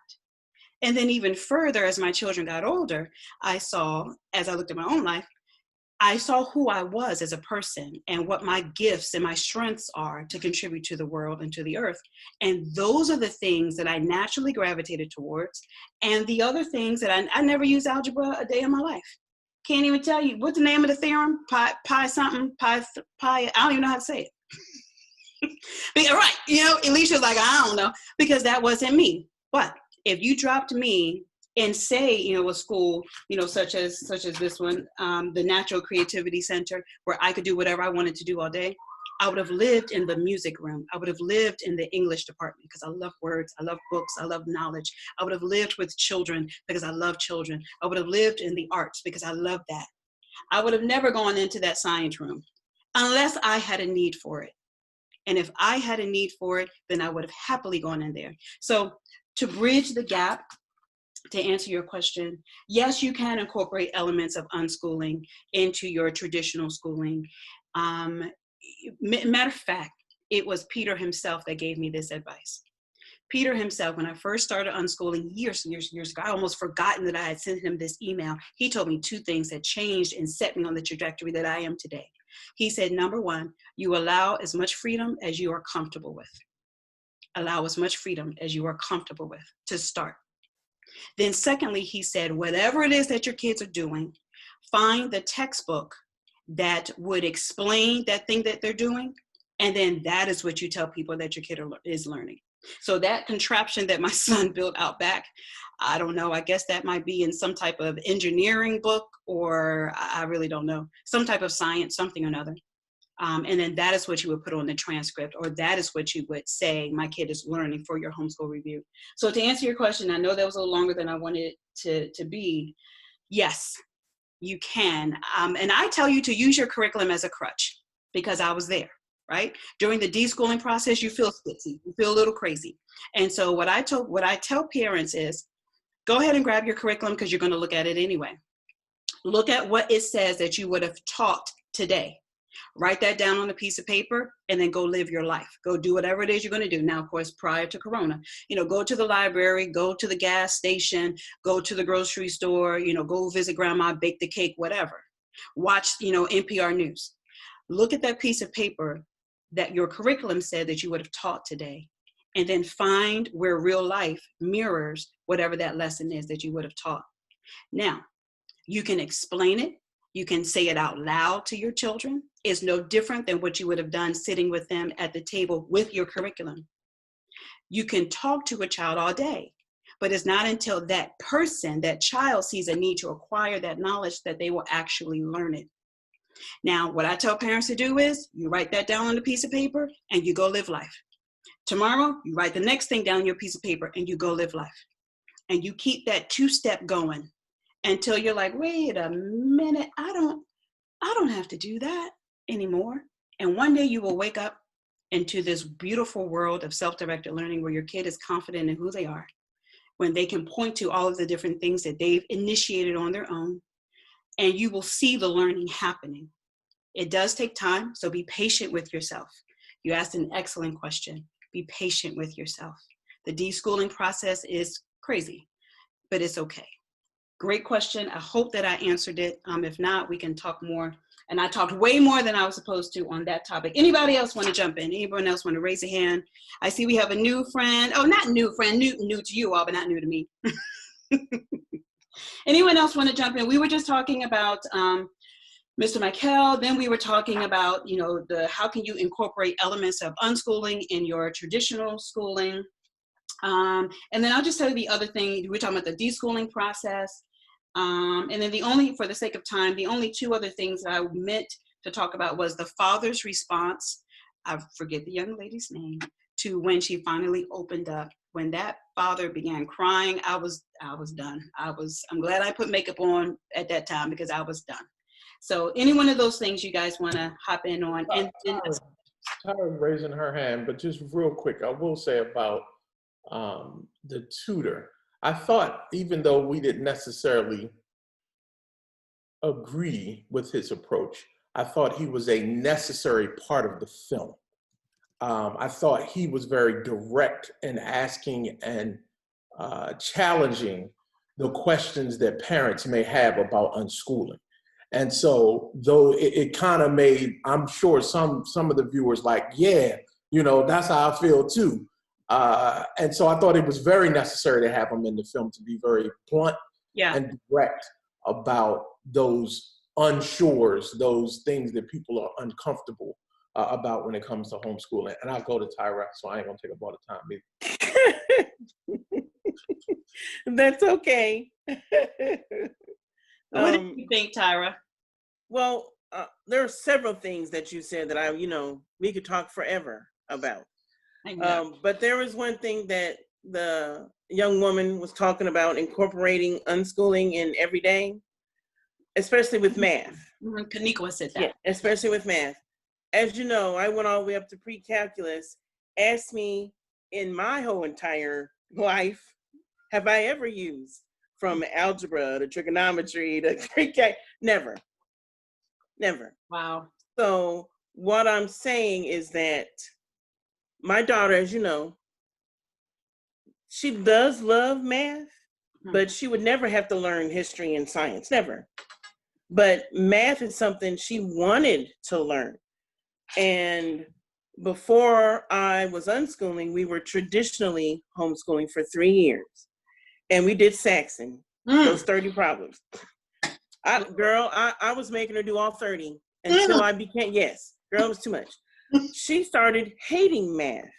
And then even further, as my children got older, I saw, as I looked at my own life, I saw who I was as a person and what my gifts and my strengths are to contribute to the world and to the earth. And those are the things that I naturally gravitated towards. And the other things that I never used algebra a day in my life. Can't even tell you, what's the name of the theorem? Pi something, pi, I don't even know how to say it. But, right, Alicia's like, I don't know, because that wasn't me. But if you dropped me in, say, a school, such as this one, the Natural Creativity Center, where I could do whatever I wanted to do all day, I would have lived in the music room. I would have lived in the English department because I love words, I love books, I love knowledge. I would have lived with children because I love children. I would have lived in the arts because I love that. I would have never gone into that science room unless I had a need for it. And if I had a need for it, then I would have happily gone in there. So to bridge the gap, to answer your question, yes, you can incorporate elements of unschooling into your traditional schooling. Matter of fact, it was Peter himself that gave me this advice. Peter himself, when I first started unschooling years ago, I almost forgotten that I had sent him this email. He told me two things that changed and set me on the trajectory that I am today. He said, number one, you allow as much freedom as you are comfortable with. Allow as much freedom as you are comfortable with to start. Then secondly, he said, whatever it is that your kids are doing, find the textbook that would explain that thing that they're doing. And then that is what you tell people that your kid is learning. So that contraption that my son built out back, I don't know, I guess that might be in some type of engineering book, or I really don't know, some type of science, something or another. And then that is what you would put on the transcript, or that is what you would say, my kid is learning, for your homeschool review. So to answer your question, I know that was a little longer than I wanted it to be. Yes, you can. And I tell you to use your curriculum as a crutch, because I was there, right? During the deschooling process, you feel skitsy, you feel a little crazy. And so what I tell parents is, go ahead and grab your curriculum, because you're going to look at it anyway. Look at what it says that you would have taught today. Write that down on a piece of paper, and then go live your life. Go do whatever it is you're going to do. Now, of course, prior to Corona, go to the library, go to the gas station, go to the grocery store, go visit grandma, bake the cake, whatever. Watch, NPR News. Look at that piece of paper that your curriculum said that you would have taught today, and then find where real life mirrors whatever that lesson is that you would have taught. Now, you can explain it. You can say it out loud to your children. It's no different than what you would have done sitting with them at the table with your curriculum. You can talk to a child all day, but it's not until that child sees a need to acquire that knowledge that they will actually learn it. Now, what I tell parents to do is, you write that down on a piece of paper and you go live life. Tomorrow, you write the next thing down on your piece of paper and you go live life. And you keep that two-step going until you're like, wait a minute, I don't have to do that anymore. And one day you will wake up into this beautiful world of self-directed learning where your kid is confident in who they are, when they can point to all of the different things that they've initiated on their own, and you will see the learning happening. It does take time, so be patient with yourself. You asked an excellent question. Be patient with yourself. The deschooling process is crazy, but it's okay. Great question. I hope that I answered it. If not, we can talk more. And I talked way more than I was supposed to on that topic. Anybody else want to jump in? Anyone else want to raise a hand? I see we have a new friend. Oh, not new friend, new to you all, but not new to me. Anyone else want to jump in? We were just talking about Mr. Michael. Then we were talking about, you know, how can you incorporate elements of unschooling in your traditional schooling. And then I'll just tell you the other thing. We're talking about the deschooling process. And then for the sake of time, the only two other things that I meant to talk about was the father's response. I forget the young lady's name, to when she finally opened up. When that father began crying, I was done. I'm glad I put makeup on at that time because I was done. So any one of those things you guys want to hop in on. And Tara's raising her hand, but just real quick, I will say about the tutor. I thought, even though we didn't necessarily agree with his approach, I thought he was a necessary part of the film. I thought he was very direct in asking and challenging the questions that parents may have about unschooling. And so, though it kind of made, I'm sure some of the viewers like, yeah, you know, that's how I feel too. And so I thought it was very necessary to have him in the film to be very blunt and direct about those unshores, those things that people are uncomfortable about when it comes to homeschooling. And I'll go to Tyra, so I ain't gonna take up all the time either. That's okay. What do you think, Tyra? Well, there are several things that you said that we could talk forever about. But there was one thing that the young woman was talking about, incorporating unschooling in every day, especially with math. Kanika said that. Yeah, especially with math. As you know, I went all the way up to pre-calculus. Ask me in my whole entire life, have I ever used from algebra to trigonometry to pre-calc? Never. Wow. So what I'm saying is that my daughter, as you know, she does love math, but she would never have to learn history and science, never. But math is something she wanted to learn. And before I was unschooling, we were traditionally homeschooling for 3 years. And we did Saxon, those 30 problems. I was making her do all 30 until I became, it was too much. She started hating math.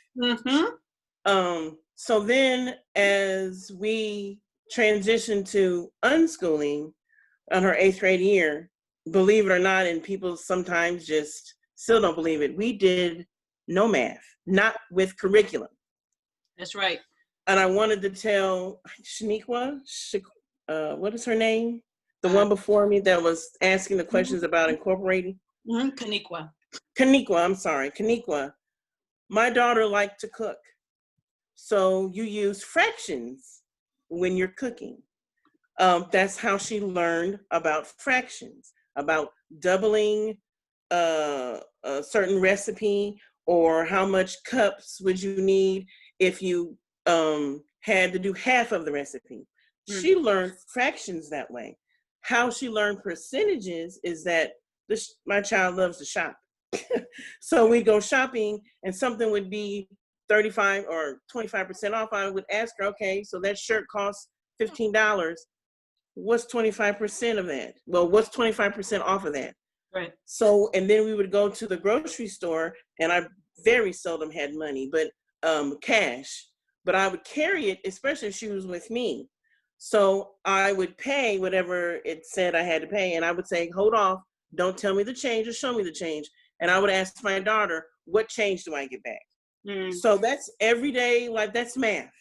So then as we transitioned to unschooling on her 8th grade year, believe it or not, and people sometimes just still don't believe it, we did no math, not with curriculum. That's right. And I wanted to tell Shaniqua, what is her name? The one before me that was asking the questions about incorporating? Kanikwa. I'm sorry, Kanikwa. My daughter liked to cook. So you use fractions when you're cooking. That's how she learned about fractions, about doubling a certain recipe, or how much cups would you need if you had to do half of the recipe. She learned fractions that way. How she learned percentages is that my child loves to shop. So we go shopping and something would be 35 or 25% off. I would ask her, okay, so that shirt costs $15. What's 25% of that? Well, what's 25% off of that? Right. So, and then we would go to the grocery store, and I very seldom had money, but cash. But I would carry it, especially if she was with me. So I would pay whatever it said I had to pay, and I would say, hold off, don't tell me the change or show me the change. And I would ask my daughter, what change do I get back? So that's every day, like that's math.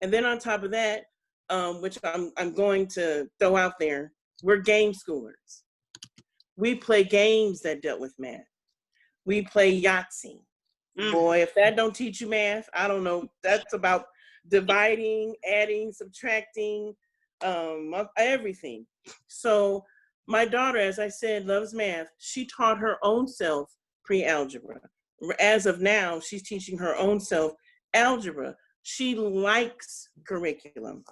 And then on top of that, which I'm going to throw out there, we're game schoolers. We play games that dealt with math. We play Yahtzee. Boy, if that don't teach you math, I don't know. That's about dividing, adding, subtracting, everything. So my daughter, as I said, loves math. She taught her own self pre-algebra. As of now, she's teaching her own self algebra. She likes curriculum,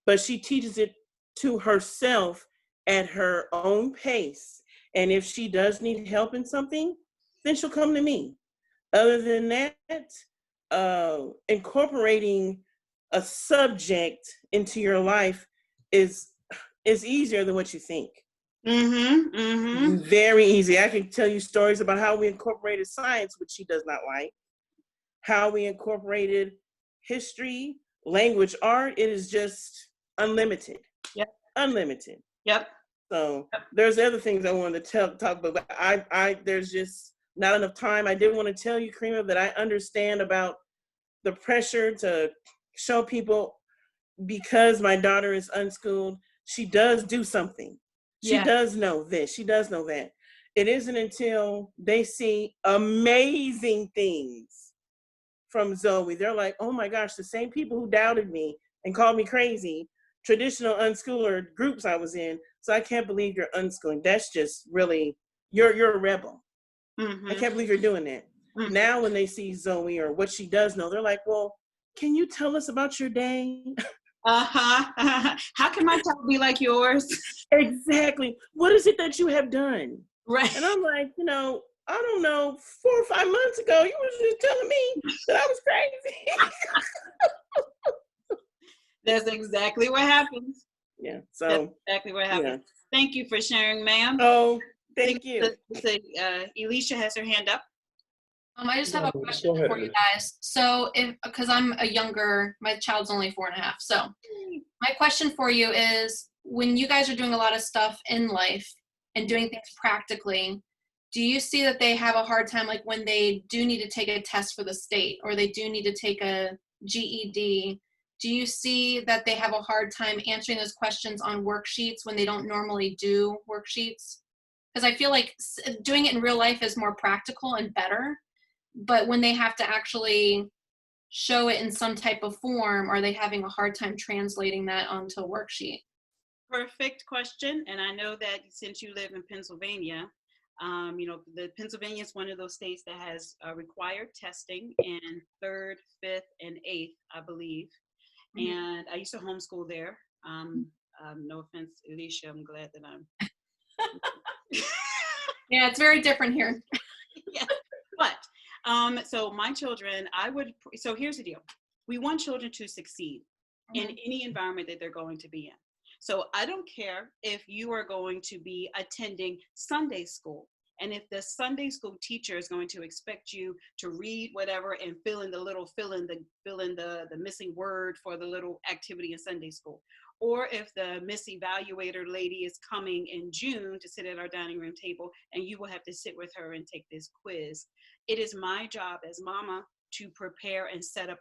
but she teaches it to herself at her own pace. And if she does need help in something, then she'll come to me. Other than that, incorporating a subject into your life is easier than what you think. Mm-hmm. Mm-hmm. Very easy. I can tell you stories about how we incorporated science, which she does not like, how we incorporated history, language, art. It is just unlimited. Yep. Unlimited. Yep. So there's other things I wanted to talk about. But I there's just not enough time. I did want to tell you, Karima, that I understand about the pressure to show people, because my daughter is unschooled, she does do something. She does know this. She does know that. It isn't until they see amazing things from Zoe, they're like, oh my gosh, the same people who doubted me and called me crazy, traditional unschooler groups I was in. So I can't believe you're unschooling. That's just really, you're a rebel. Mm-hmm. I can't believe you're doing that. Mm-hmm. Now when they see Zoe or what she does know, they're like, well, can you tell us about your day? Uh-huh. How can my child be like yours? Exactly. What is it that you have done? Right. And I'm like, I don't know, 4 or 5 months ago, you were just telling me that I was crazy. That's exactly what happens. Yeah. So that's exactly what happens. Yeah. Thank you for sharing, ma'am. Oh, thank you. Elisha has her hand up. I just have a question for you guys. So because I'm my child's only 4.5. So my question for you is, when you guys are doing a lot of stuff in life and doing things practically, do you see that they have a hard time, like when they do need to take a test for the state or they do need to take a GED, do you see that they have a hard time answering those questions on worksheets when they don't normally do worksheets? Because I feel like doing it in real life is more practical and better. But when they have to actually show it in some type of form, are they having a hard time translating that onto a worksheet? Perfect question. And I know that since you live in Pennsylvania, the Pennsylvania is one of those states that has required testing in 3rd, 5th, and 8th, I believe. Mm-hmm. And I used to homeschool there. No offense, Alicia, I'm glad that I'm. Yeah, it's very different here. Yeah, but so my children, so here's the deal. We want children to succeed in any environment that they're going to be in. So I don't care if you are going to be attending Sunday school, and if the Sunday school teacher is going to expect you to read whatever and fill in the missing word for the little activity in Sunday school. Or if the Miss Evaluator lady is coming in June to sit at our dining room table and you will have to sit with her and take this quiz. It is my job as mama to prepare and set up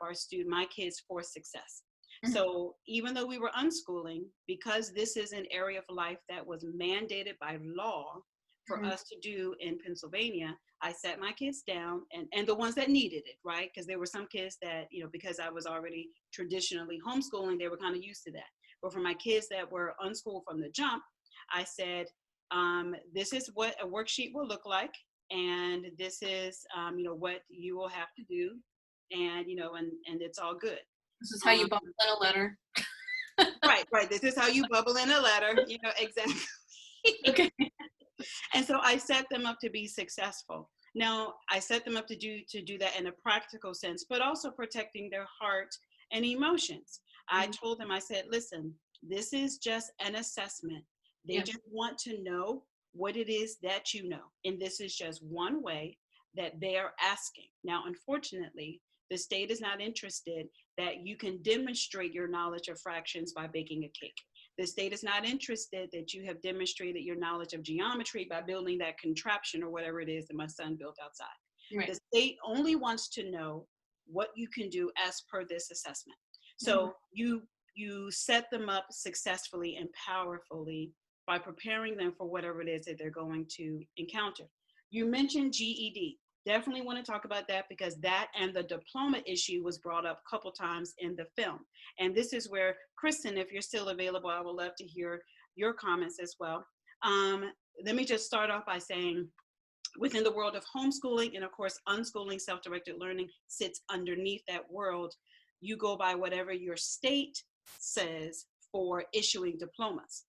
my kids for success. Mm-hmm. So even though we were unschooling, because this is an area of life that was mandated by law for us to do in Pennsylvania, I sat my kids down and the ones that needed it, right? Because there were some kids that, because I was already traditionally homeschooling, they were kind of used to that. But for my kids that were unschooled from the jump, I said, this is what a worksheet will look like. And this is, what you will have to do. And, and it's all good. This is how you bubble in a letter. Right. This is how you bubble in a letter, exactly. Okay. And so I set them up to be successful. Now, I set them up to do that in a practical sense, but also protecting their heart and emotions. I told them, I said, listen, this is just an assessment. They just want to know what it is that you know. And this is just one way that they are asking. Now, unfortunately, the state is not interested that you can demonstrate your knowledge of fractions by baking a cake. The state is not interested that you have demonstrated your knowledge of geometry by building that contraption or whatever it is that my son built outside. Right. The state only wants to know what you can do as per this assessment. So you set them up successfully and powerfully by preparing them for whatever it is that they're going to encounter. You mentioned GED. Definitely want to talk about that because that and the diploma issue was brought up a couple times in the film. And this is where, Kristen, if you're still available, I would love to hear your comments as well. Let me just start off by saying, within the world of homeschooling and of course unschooling, self-directed learning sits underneath that world. You go by whatever your state says for issuing diplomas.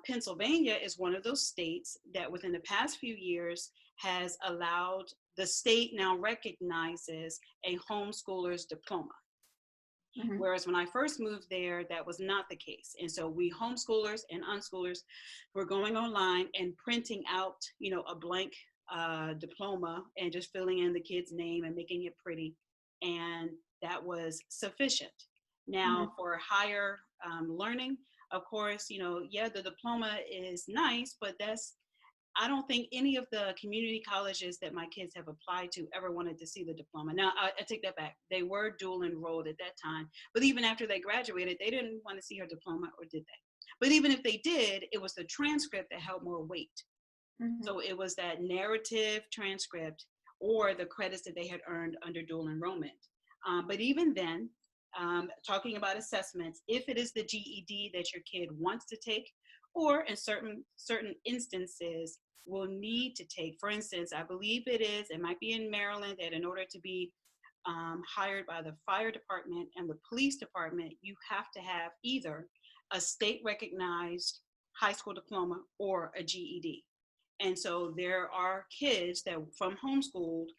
Pennsylvania is one of those states that within the past few years has allowed, the state now recognizes a homeschooler's diploma. Mhm. Whereas when I first moved there, that was not the case. And so we homeschoolers and unschoolers were going online and printing out, a blank diploma and just filling in the kid's name and making it pretty. And that was sufficient. Now, for higher learning, of course, yeah, the diploma is nice, but I don't think any of the community colleges that my kids have applied to ever wanted to see the diploma. Now, I take that back. They were dual enrolled at that time, but even after they graduated, they didn't want to see her diploma, or did they? But even if they did, it was the transcript that held more weight. So it was that narrative transcript or the credits that they had earned under dual enrollment. But even then, talking about assessments, if it is the GED that your kid wants to take, or in certain instances will need to take. For instance, I believe it might be in Maryland, that in order to be hired by the fire department and the police department, you have to have either a state recognized high school diploma or a GED. And so there are kids that from homeschools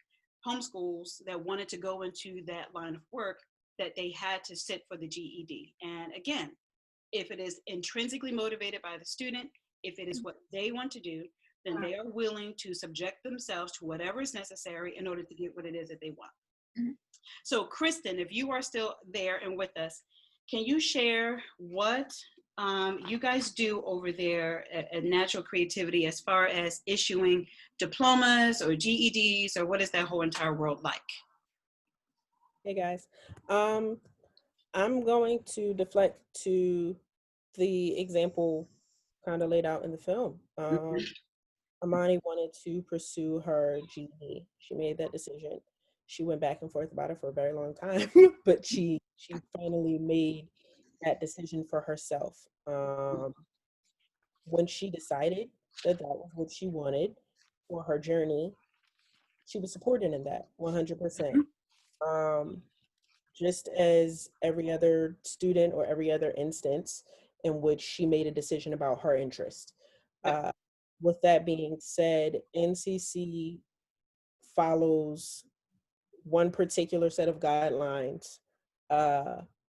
that wanted to go into that line of work, that they had to sit for the GED. And again, if it is intrinsically motivated by the student, if it is what they want to do, then they are willing to subject themselves to whatever is necessary in order to get what it is that they want. So Kristen, if you are still there and with us, can you share what you guys do over there at Natural Creativity as far as issuing diplomas or GEDs, or what is that whole entire world like? Hey guys, I'm going to deflect to the example kind of laid out in the film. Amani wanted to pursue her GED. She made that decision. She went back and forth about it for a very long time, but she finally made that decision for herself. When she decided that that was what she wanted for her journey, she was supported in that 100%. Just as every other student or every other instance in which she made a decision about her interest. With that being said, NCC follows one particular set of guidelines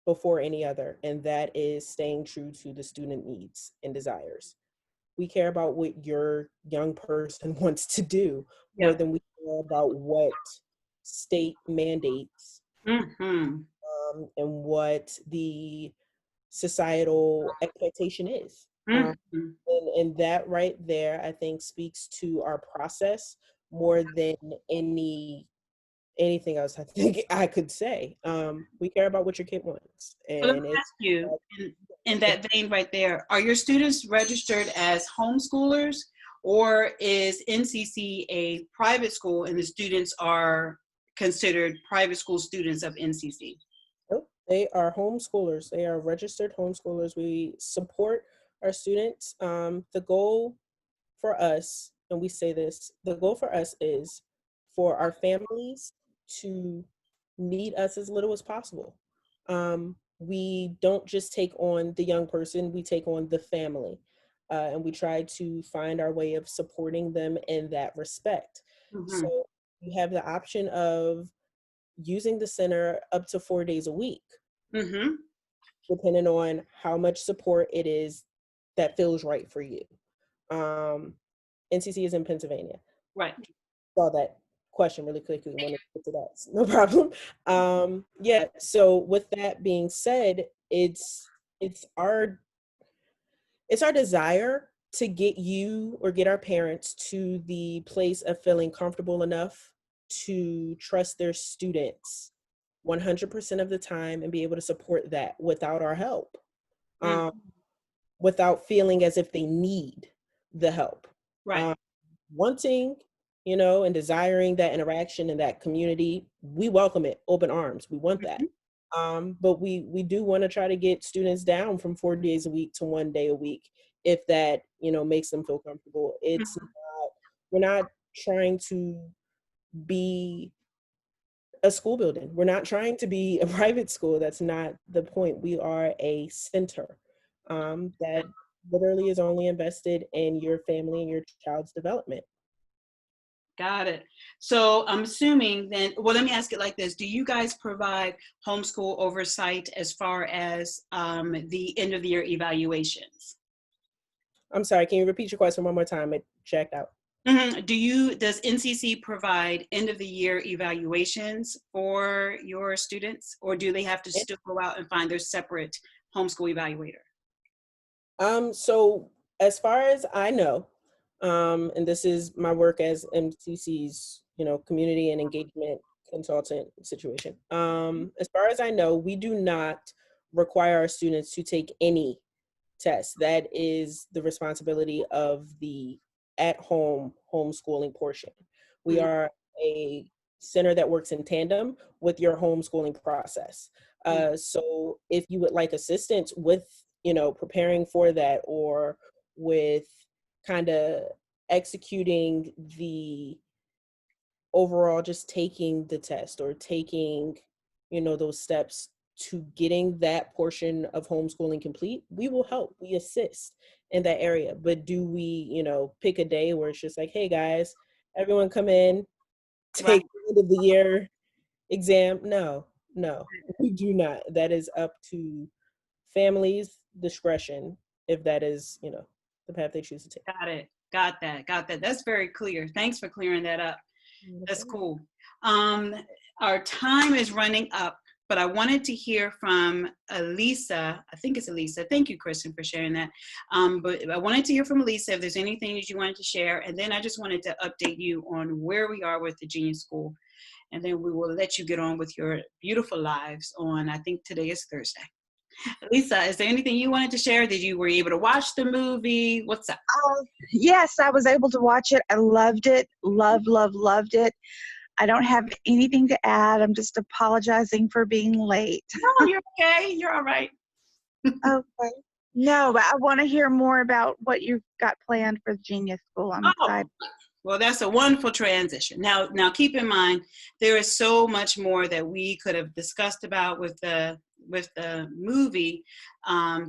before any other, and that is staying true to the student needs and desires. We care about what your young person wants to do more than we care about what state mandates and what the societal expectation is. And that right there, I think, speaks to our process more than anything else I think I could say. We care about what your kid wants. And let me ask you, in that vein right there, are your students registered as homeschoolers, or is NCC a private school and the students are considered private school students of NCC? Nope, they are homeschoolers. They are registered homeschoolers. We support our students. The goal for us, and we say this, the goal for us is for our families to need us as little as possible. We don't just take on the young person, we take on the family. And we try to find our way of supporting them in that respect. So you have the option of using the center up to 4 days a week, depending on how much support it is that feels right for you. NCC is in Pennsylvania. Right. Saw that question really quickly. Wanted to get to that. No problem. Yeah. So with that being said, it's our desire to get you or get our parents to the place of feeling comfortable enough to trust their students 100% of the time and be able to support that without our help, without feeling as if they need the help. Right. Wanting, and desiring that interaction and that community, we welcome it, open arms. We want that. But we do want to try to get students down from 4 days a week to 1 day a week, if that, makes them feel comfortable. It's not, we're not trying to be a school building. We're not trying to be a private school. That's not the point. We are a center that literally is only invested in your family and your child's development. Got it. So I'm assuming then, well, let me ask it like this. Do you guys provide homeschool oversight as far as the end of the year evaluations? I'm sorry, can you repeat your question one more time? It checked out. Does NCC provide end of the year evaluations for your students, or do they have to still go out and find their separate homeschool evaluator? So as far as I know, and this is my work as MCC's, community and engagement consultant situation. As far as I know, we do not require our students to take any tests. That is the responsibility of the at-home homeschooling portion. We are a center that works in tandem with your homeschooling process. So if you would like assistance with, preparing for that, or with kind of executing the overall, just taking the test or taking, those steps to getting that portion of homeschooling complete, we will help, we assist in that area. But do we, pick a day where it's just like, hey guys, everyone come in, take the end of the year exam? No, we do not. That is up to families' discretion, if that is, the path they choose to take. Got it. Got that. That's very clear. Thanks for clearing that up. That's cool. Our time is running up, but I wanted to hear from Elisa. I think it's Elisa. Thank you, Kristen, for sharing that. But I wanted to hear from Elisa if there's anything that you wanted to share. And then I just wanted to update you on where we are with the Genius School. And then we will let you get on with your beautiful lives on, I think today is Thursday. Lisa, is there anything you wanted to share? Were you able to watch the movie? What's up? Yes, I was able to watch it. I loved it. Loved it. I don't have anything to add. I'm just apologizing for being late. No, you're okay. You're all right. Okay. No, but I want to hear more about what you've got planned for the Genius School. I'm excited. Well, that's a wonderful transition. Now keep in mind, there is so much more that we could have discussed about with the movie,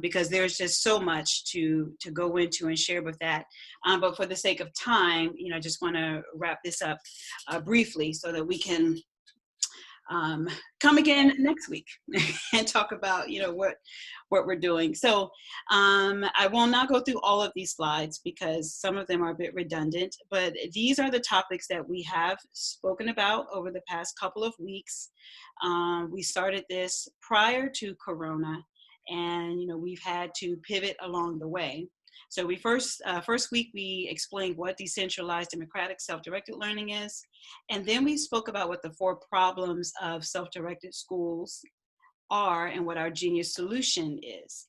because there's just so much to go into and share with that. But for the sake of time, I just want to wrap this up briefly so that we can come again next week and talk about what we're doing. So I will not go through all of these slides because some of them are a bit redundant, but these are the topics that we have spoken about over the past couple of weeks. We started this prior to Corona, and we've had to pivot along the way. So we first week, we explained what decentralized democratic self-directed learning is. And then we spoke about what the 4 problems of self-directed schools are and what our Genius solution is.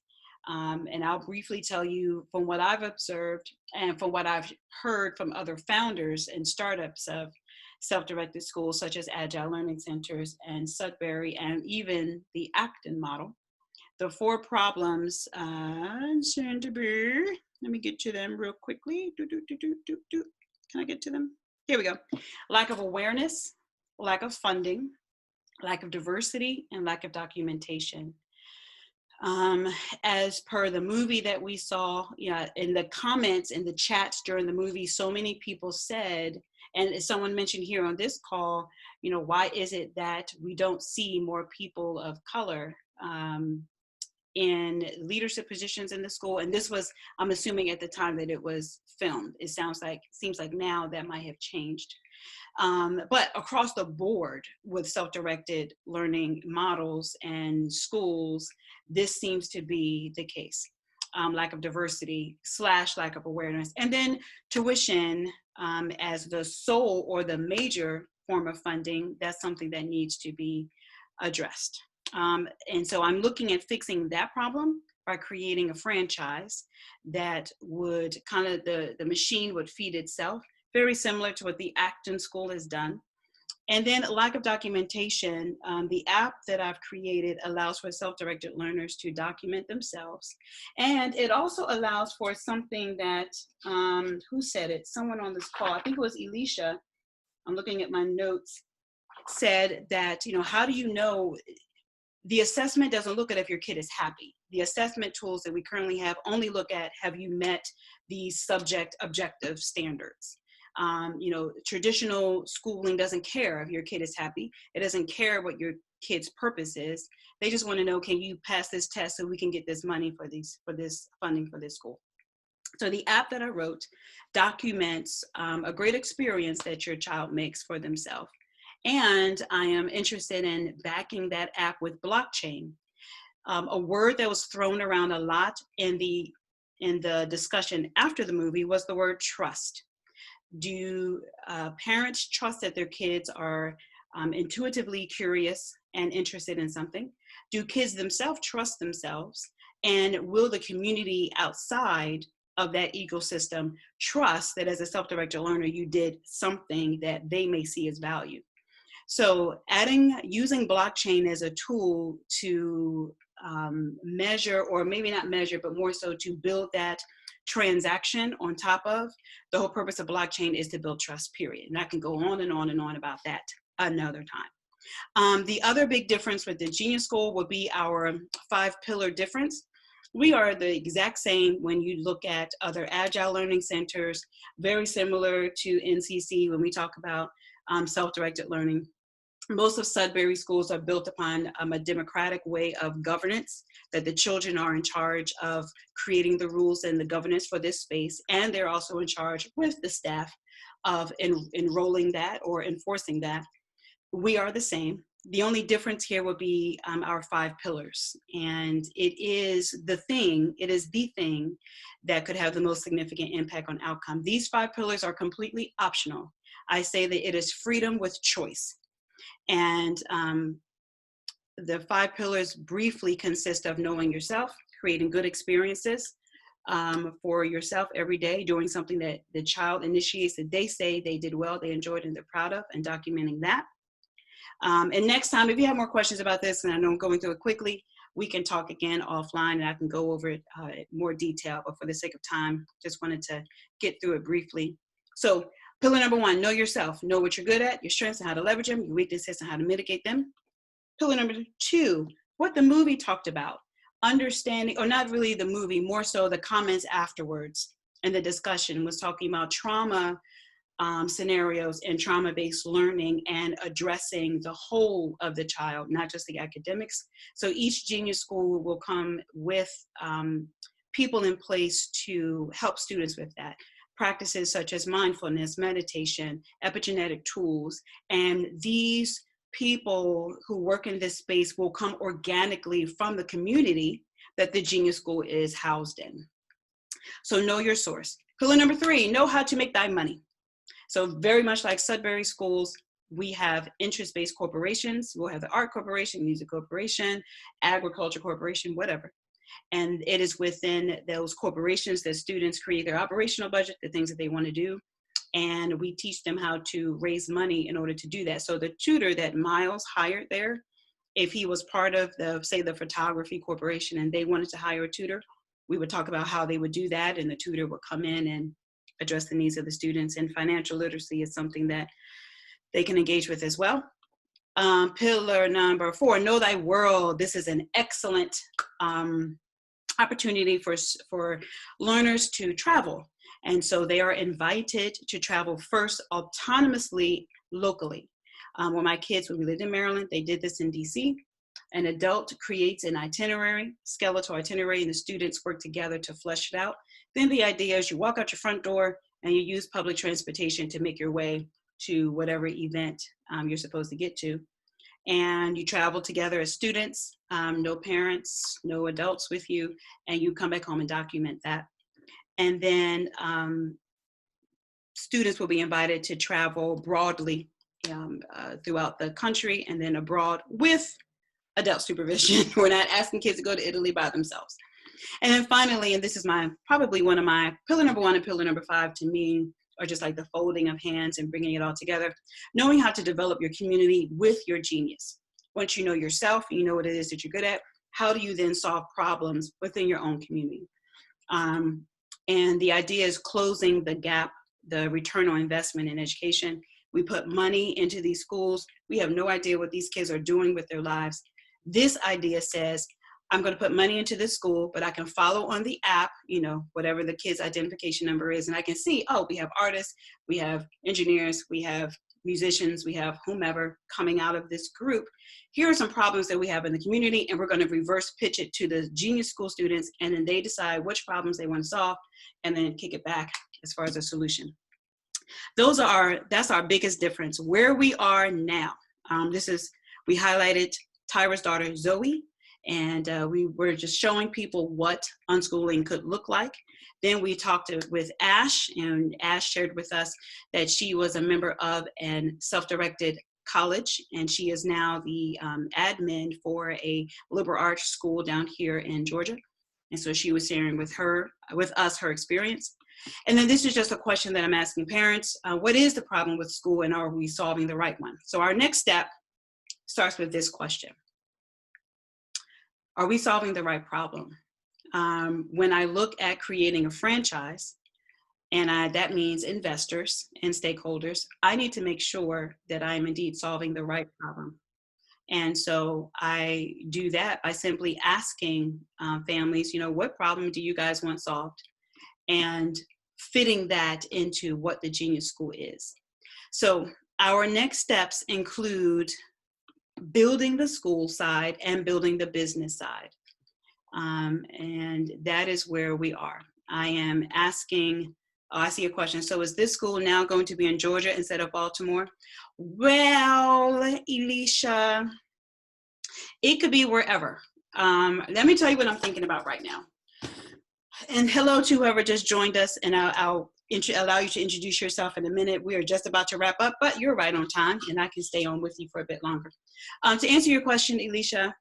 And I'll briefly tell you from what I've observed and from what I've heard from other founders and startups of self-directed schools, such as Agile Learning Centers and Sudbury, and even the Acton model. The 4 problems, let me get to them real quickly. Can I get to them? Here we go. Lack of awareness, lack of funding, lack of diversity, and lack of documentation. As per the movie that we saw, in the comments, in the chats during the movie, so many people said, and someone mentioned here on this call, why is it that we don't see more people of color in leadership positions in the school? And this was, I'm assuming at the time that it was filmed. It seems like now that might have changed. But across the board with self-directed learning models and schools, this seems to be the case. Lack of diversity / lack of awareness. And then tuition as the sole or the major form of funding, that's something that needs to be addressed. And so I'm looking at fixing that problem by creating a franchise that would the machine would feed itself, very similar to what the Acton School has done. And then lack of documentation. The app that I've created allows for self-directed learners to document themselves. And it also allows for something that, who said it? Someone on this call, I think it was Elisha, I'm looking at my notes, said that, how do you know? The assessment doesn't look at if your kid is happy. The assessment tools that we currently have only look at, have you met the subject objective standards? You know, traditional schooling doesn't care if your kid is happy. It doesn't care what your kid's purpose is. They just want to know, can you pass this test so we can get this money for this funding for this school? So the app that I wrote documents a great experience that your child makes for themselves. And I am interested in backing that app with blockchain. A word that was thrown around a lot in the discussion after the movie was the word trust. Do parents trust that their kids are intuitively curious and interested in something? Do kids themselves trust themselves? And will the community outside of that ecosystem trust that as a self-directed learner, you did something that they may see as value? So using blockchain as a tool to measure, or maybe not measure, but more so to build that transaction on top of, the whole purpose of blockchain is to build trust, period. And I can go on and on and on about that another time. The other big difference with the Genius School would be our 5-pillar difference. We are the exact same when you look at other Agile Learning Centers, very similar to NCC when we talk about self-directed learning. Most of Sudbury schools are built upon a democratic way of governance, that the children are in charge of creating the rules and the governance for this space, and they're also in charge with the staff of enrolling that or enforcing that. We are the same. The only difference here would be our 5 pillars, and it is the thing that could have the most significant impact on outcome. These 5 pillars are completely optional. I say that it is freedom with choice. And the 5 pillars briefly consist of knowing yourself, creating good experiences for yourself every day, doing something that the child initiates that they say they did well, they enjoyed, and they're proud of, and documenting that. And next time, if you have more questions about this, and I know I'm going through it quickly, we can talk again offline and I can go over it in more detail, but for the sake of time, just wanted to get through it briefly. So pillar number 1, know yourself. Know what you're good at, your strengths and how to leverage them, your weaknesses and how to mitigate them. Pillar number 2, what the movie talked about. Understanding, or not really the movie, more so the comments afterwards and the discussion was talking about trauma scenarios and trauma-based learning and addressing the whole of the child, not just the academics. So each Genius School will come with people in place to help students with that. Practices such as mindfulness, meditation, epigenetic tools, and these people who work in this space will come organically from the community that the Genius School is housed in. So know your source. Pillar number 3, know how to make thy money. So very much like Sudbury schools, we have interest-based corporations. We'll have the art corporation, music corporation, agriculture corporation, whatever. And it is within those corporations that students create their operational budget, the things that they want to do. And we teach them how to raise money in order to do that. So the tutor that Miles hired there, if he was part of the, say, the photography corporation and they wanted to hire a tutor, we would talk about how they would do that, and the tutor would come in and address the needs of the students. And financial literacy is something that they can engage with as well. Pillar number 4, know thy world. This is an excellent opportunity for learners to travel. And so they are invited to travel first autonomously locally. When my kids, when we lived in Maryland, they did this in DC. An adult creates an itinerary, skeletal itinerary, and the students work together to flesh it out. Then the idea is you walk out your front door and you use public transportation to make your way to whatever event you're supposed to get to. And you travel together as students, no parents, no adults with you, and you come back home and document that. And then students will be invited to travel broadly throughout the country and then abroad with adult supervision. We're not asking kids to go to Italy by themselves. And then finally, and this is probably one of my pillar number 1 and pillar number 5 to me, are just like the folding of hands and bringing it all together, knowing how to develop your community with your genius. Once you know yourself, you know what it is that you're good at, how do you then solve problems within your own community? And the idea is closing the gap, the return on investment in education. We put money into these schools. We have no idea what these kids are doing with their lives. This idea says, I'm going to put money into this school, but I can follow on the app, you know, whatever the kid's identification number is, and I can see, oh, we have artists, we have engineers, we have musicians, we have whomever coming out of this group. Here are some problems that we have in the community, and we're going to reverse pitch it to the genius school students, and then they decide which problems they want to solve, and then kick it back as far as a solution. That's our biggest difference. Where we are now, we highlighted Tyra's daughter, Zoe, and we were just showing people what unschooling could look like. Then we talked with Ash, and Ash shared with us that she was a member of a self-directed college, and she is now the admin for a liberal arts school down here in Georgia. And so she was sharing with us her experience. And then this is just a question that I'm asking parents. What is the problem with school, and are we solving the right one? So our next step starts with this question. Are we solving the right problem? When I look at creating a franchise, and that means investors and stakeholders, I need to make sure that I'm indeed solving the right problem. And so I do that by simply asking families, you know, what problem do you guys want solved? And fitting that into what the Genius School is. So our next steps include building the school side and building the business side. And that is where we are. I am asking, I see a question. So is this school now going to be in Georgia instead of Baltimore? Well, Elisha, it could be wherever. Let me tell you what I'm thinking about right now. And hello to whoever just joined us, and I'll allow you to introduce yourself in a minute. We are just about to wrap up, but you're right on time, and I can stay on with you for a bit longer. To answer your question, Elisha,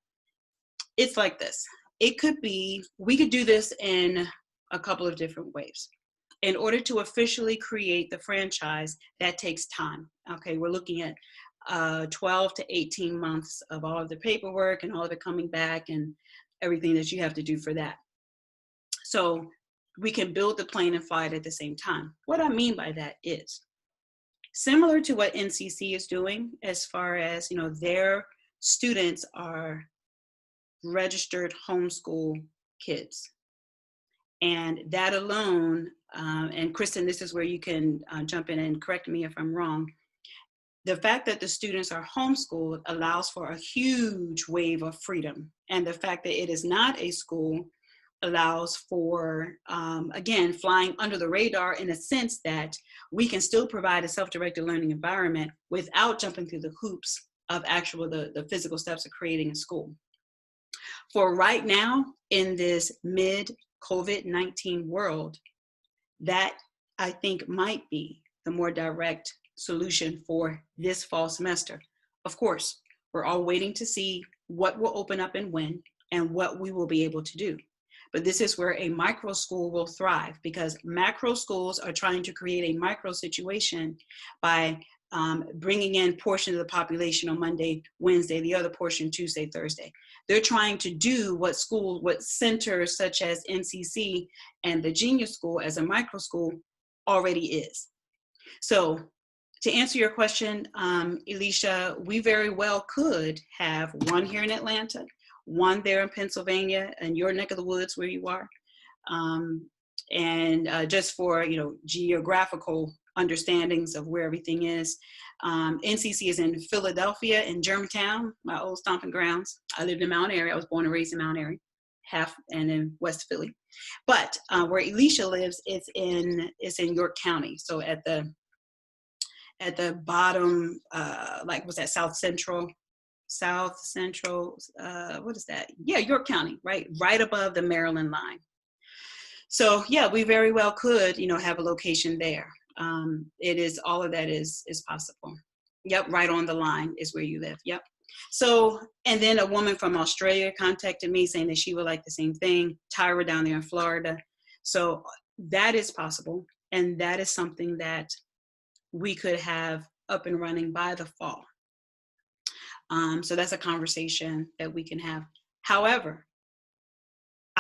it's like this. It could be, we could do this in a couple of different ways. In order to officially create the franchise, that takes time. Okay, we're looking at 12 to 18 months of all of the paperwork and all of it coming back and everything that you have to do for that. So we can build the plane and fly it at the same time. What I mean by that is similar to what NCC is doing as far as, you know, their students are registered homeschool kids. And that alone, and Kristen, this is where you can jump in and correct me if I'm wrong. The fact that the students are homeschooled allows for a huge wave of freedom. And the fact that it is not a school allows for, again, flying under the radar in a sense that we can still provide a self-directed learning environment without jumping through the hoops of the physical steps of creating a school. For right now, in this mid-COVID-19 world, that I think might be the more direct solution for this fall semester. Of course, we're all waiting to see what will open up and when, and what we will be able to do. But this is where a micro school will thrive, because macro schools are trying to create a micro situation by bringing in portions of the population on Monday, Wednesday, the other portion Tuesday, Thursday. They're trying to do what centers such as NCC and the Genius School as a micro school already is. So to answer your question, Elisha, we very well could have one here in Atlanta, one there in Pennsylvania, and your neck of the woods where you are. Just for, you know, geographical understandings of where everything is. NCC is in Philadelphia, in Germantown, my old stomping grounds. I lived in Mount Airy. I was born and raised in Mount Airy, and in West Philly. But where Elisha lives, it's in York County. So at the bottom, like what's that, South Central, what is that? Yeah, York County, right above the Maryland line. So yeah, we very well could, you know, have a location there. All of that is possible. Yep, right on the line is where you live. Yep. So, and then a woman from Australia contacted me saying that she would like the same thing. Tyra down there in Florida. So that is possible, and that is something that we could have up and running by the fall. So that's a conversation that we can have. However,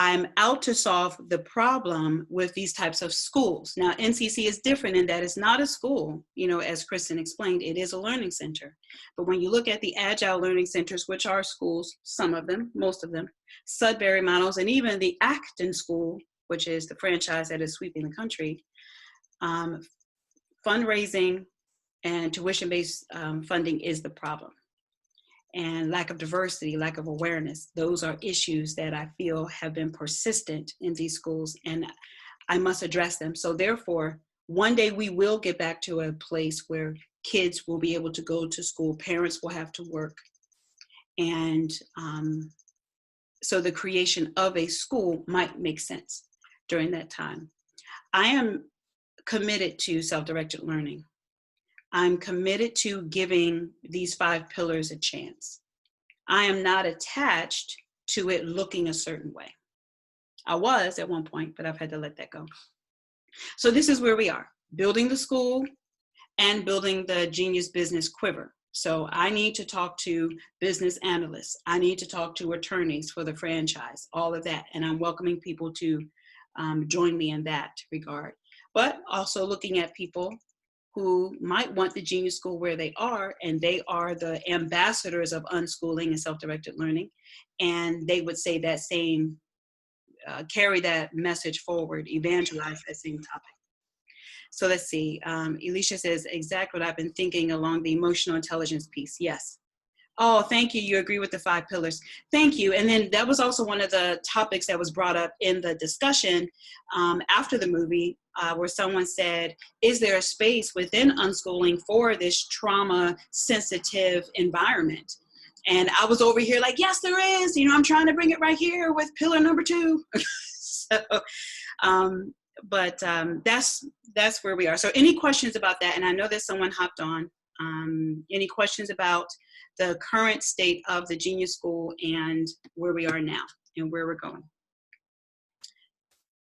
I'm out to solve the problem with these types of schools. Now, NCC is different in that it's not a school, as Kristen explained, it is a learning center. But when you look at the Agile Learning Centers, which are schools, some of them, most of them, Sudbury models, and even the Acton School, which is the franchise that is sweeping the country, fundraising and tuition-based funding is the problem. And lack of diversity, lack of awareness, those are issues that I feel have been persistent in these schools, and I must address them. So therefore, one day we will get back to a place where kids will be able to go to school, parents will have to work, and so the creation of a school might make sense during that time. I am committed to self-directed learning. I'm committed to giving these 5 pillars a chance. I am not attached to it looking a certain way. I was at one point, but I've had to let that go. So this is where we are, building the school and building the Genius Business Quiver. So I need to talk to business analysts. I need to talk to attorneys for the franchise, all of that. And I'm welcoming people to join me in that regard. But also looking at people who might want the Genius School where they are, and they are the ambassadors of unschooling and self-directed learning, and they would say that same, carry that message forward, evangelize that same topic. So let's see, Elisha says, exactly what I've been thinking along the emotional intelligence piece, yes. Oh, thank you. You agree with the 5 pillars. Thank you. And then that was also one of the topics that was brought up in the discussion after the movie, where someone said, is there a space within unschooling for this trauma-sensitive environment? And I was over here like, yes, there is. I'm trying to bring it right here with pillar number 2. So, that's where we are. So any questions about that? And I know that someone hopped on. Any questions about the current state of the Genius School and where we are now and where we're going?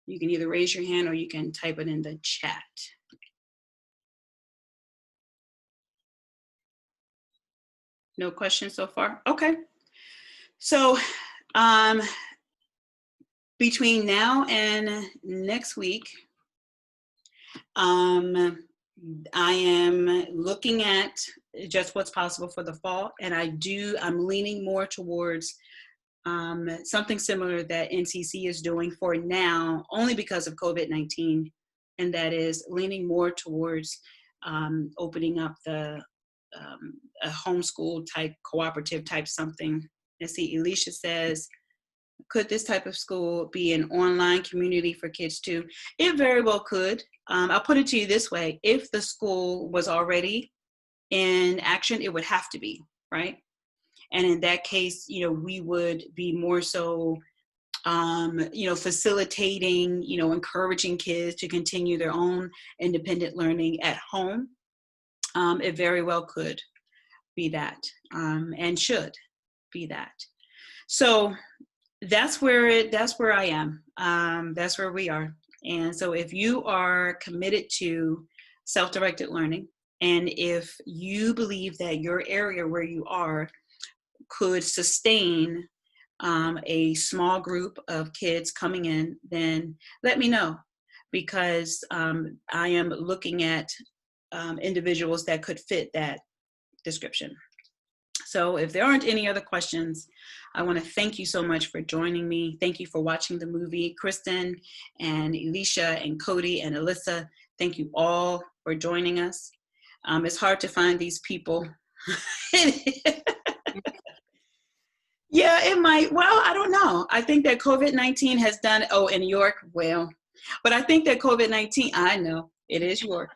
You can either raise your hand or you can type it in the chat. No questions so far? Okay. So between now and next week, I am looking at just what's possible for the fall, and I'm leaning more towards something similar that NCC is doing for now, only because of COVID-19, and that is leaning more towards opening up a homeschool type, cooperative type something. Let's see, Elisha says, could this type of school be an online community for kids too? It very well could. I'll put it to you this way. If the school was already in action, it would have to be, right? And in that case, we would be more so, facilitating, encouraging kids to continue their own independent learning at home. It very well could be that, and should be that. So that's where I am. That's where we are. And so if you are committed to self-directed learning, and if you believe that your area where you are could sustain a small group of kids coming in, then let me know, because I am looking at individuals that could fit that description. So if there aren't any other questions, I want to thank you so much for joining me. Thank you for watching the movie. Kristen and Elisha and Cody and Alyssa, thank you all for joining us. It's hard to find these people. Yeah, it might. Well, I don't know. I think that COVID-19 has done, in York, but I think that COVID-19, I know, it is York.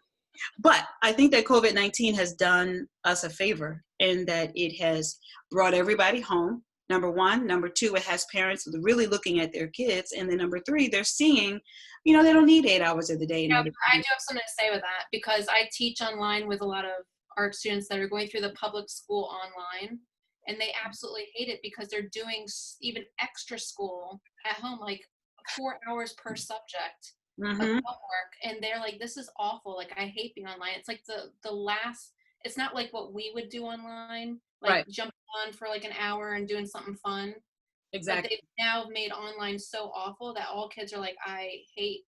But I think that COVID-19 has done us a favor in that it has brought everybody home, number one. Number two, it has parents really looking at their kids. And then number 3, they're seeing, they don't need 8 hours of the day. Yeah, I do have something to say with that, because I teach online with a lot of art students that are going through the public school online. And they absolutely hate it because they're doing even extra school at home, like 4 hours per subject. Of homework, and they're like, this is awful, like I hate being online. It's like the last, it's not like what we would do online, like right, jumping on for like an hour and doing something fun. Exactly. But they've now made online so awful that all kids are like, I hate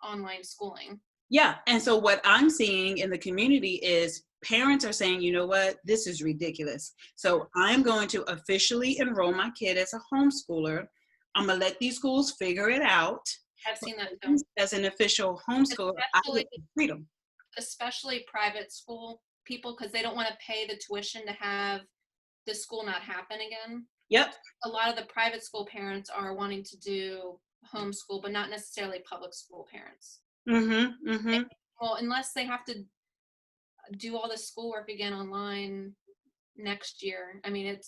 online schooling. Yeah. And so what I'm seeing in the community is parents are saying, you know what, this is ridiculous. So I'm going to officially enroll my kid as a homeschooler. I'm going to let these schools figure it out. I've seen that too. As an official homeschooler, I get freedom. Especially private school people, because they don't want to pay the tuition to have the school not happen again. Yep. A lot of the private school parents are wanting to do homeschool, but not necessarily public school parents. Mm-hmm. Mm-hmm. Well, unless they have to do all the schoolwork again online next year. I mean,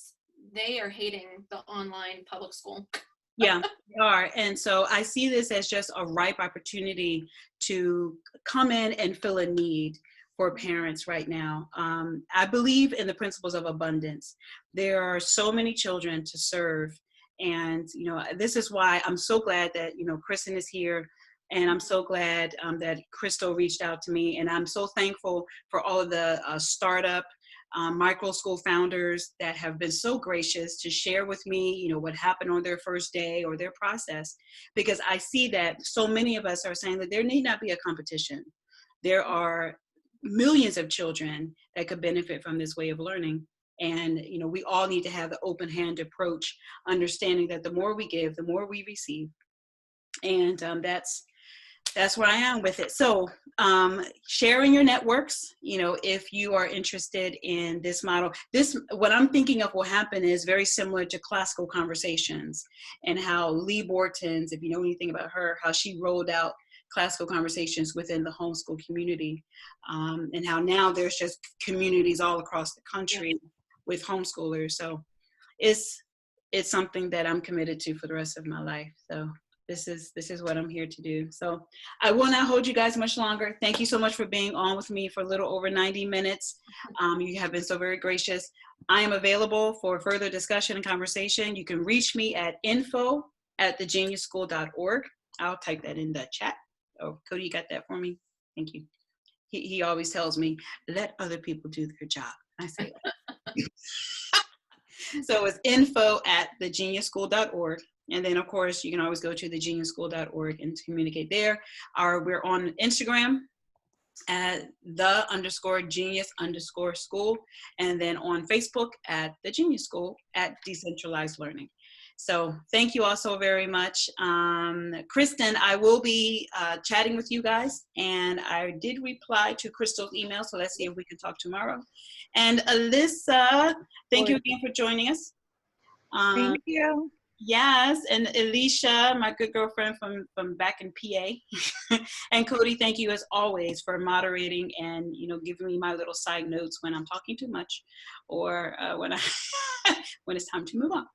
they are hating the online public school. Yeah, they are. And so I see this as just a ripe opportunity to come in and fill a need for parents right now. I believe in the principles of abundance. There are so many children to serve. And, you know, this is why I'm so glad that, you know, Kristen is here. And I'm so glad that Crystal reached out to me. And I'm so thankful for all of the startup micro school founders that have been so gracious to share with me, you know, what happened on their first day or their process, because I see that so many of us are saying that there need not be a competition. There are millions of children that could benefit from this way of learning. And, you know, we all need to have the open hand approach, understanding that the more we give, the more we receive. And that's where I am with it. So sharing your networks, you know, if you are interested in this model, what I'm thinking of will happen is very similar to classical conversations, and how Lee Bortons, if you know anything about her, how she rolled out classical conversations within the homeschool community, and how now there's just communities all across the country with homeschoolers. So it's something that I'm committed to for the rest of my life. So this is what I'm here to do. So I will not hold you guys much longer. Thank you so much for being on with me for a little over 90 minutes. You have been so very gracious. I am available for further discussion and conversation. You can reach me at info@thegeniusschool.org. I'll type that in the chat. Oh, Cody, you got that for me? Thank you. He always tells me, let other people do their job. I say that. So it's info@thegeniusschool.org. And then, of course, you can always go to thegeniusschool.org and communicate there. We're on Instagram at _genius_school. And then on Facebook at The Genius School at Decentralized Learning. So thank you all so very much. Kristen, I will be chatting with you guys. And I did reply to Crystal's email. So let's see if we can talk tomorrow. And Alyssa, thank you again for joining us. Thank you. Yes, and Alicia, my good girlfriend from back in PA. And Cody, thank you as always for moderating and, you know, giving me my little side notes when I'm talking too much, or when when it's time to move on.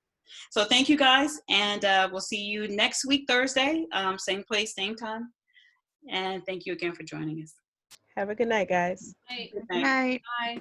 So thank you guys, and we'll see you next week, Thursday, same place, same time. And thank you again for joining us. Have a good night, guys. Right. Good night. Night. Bye.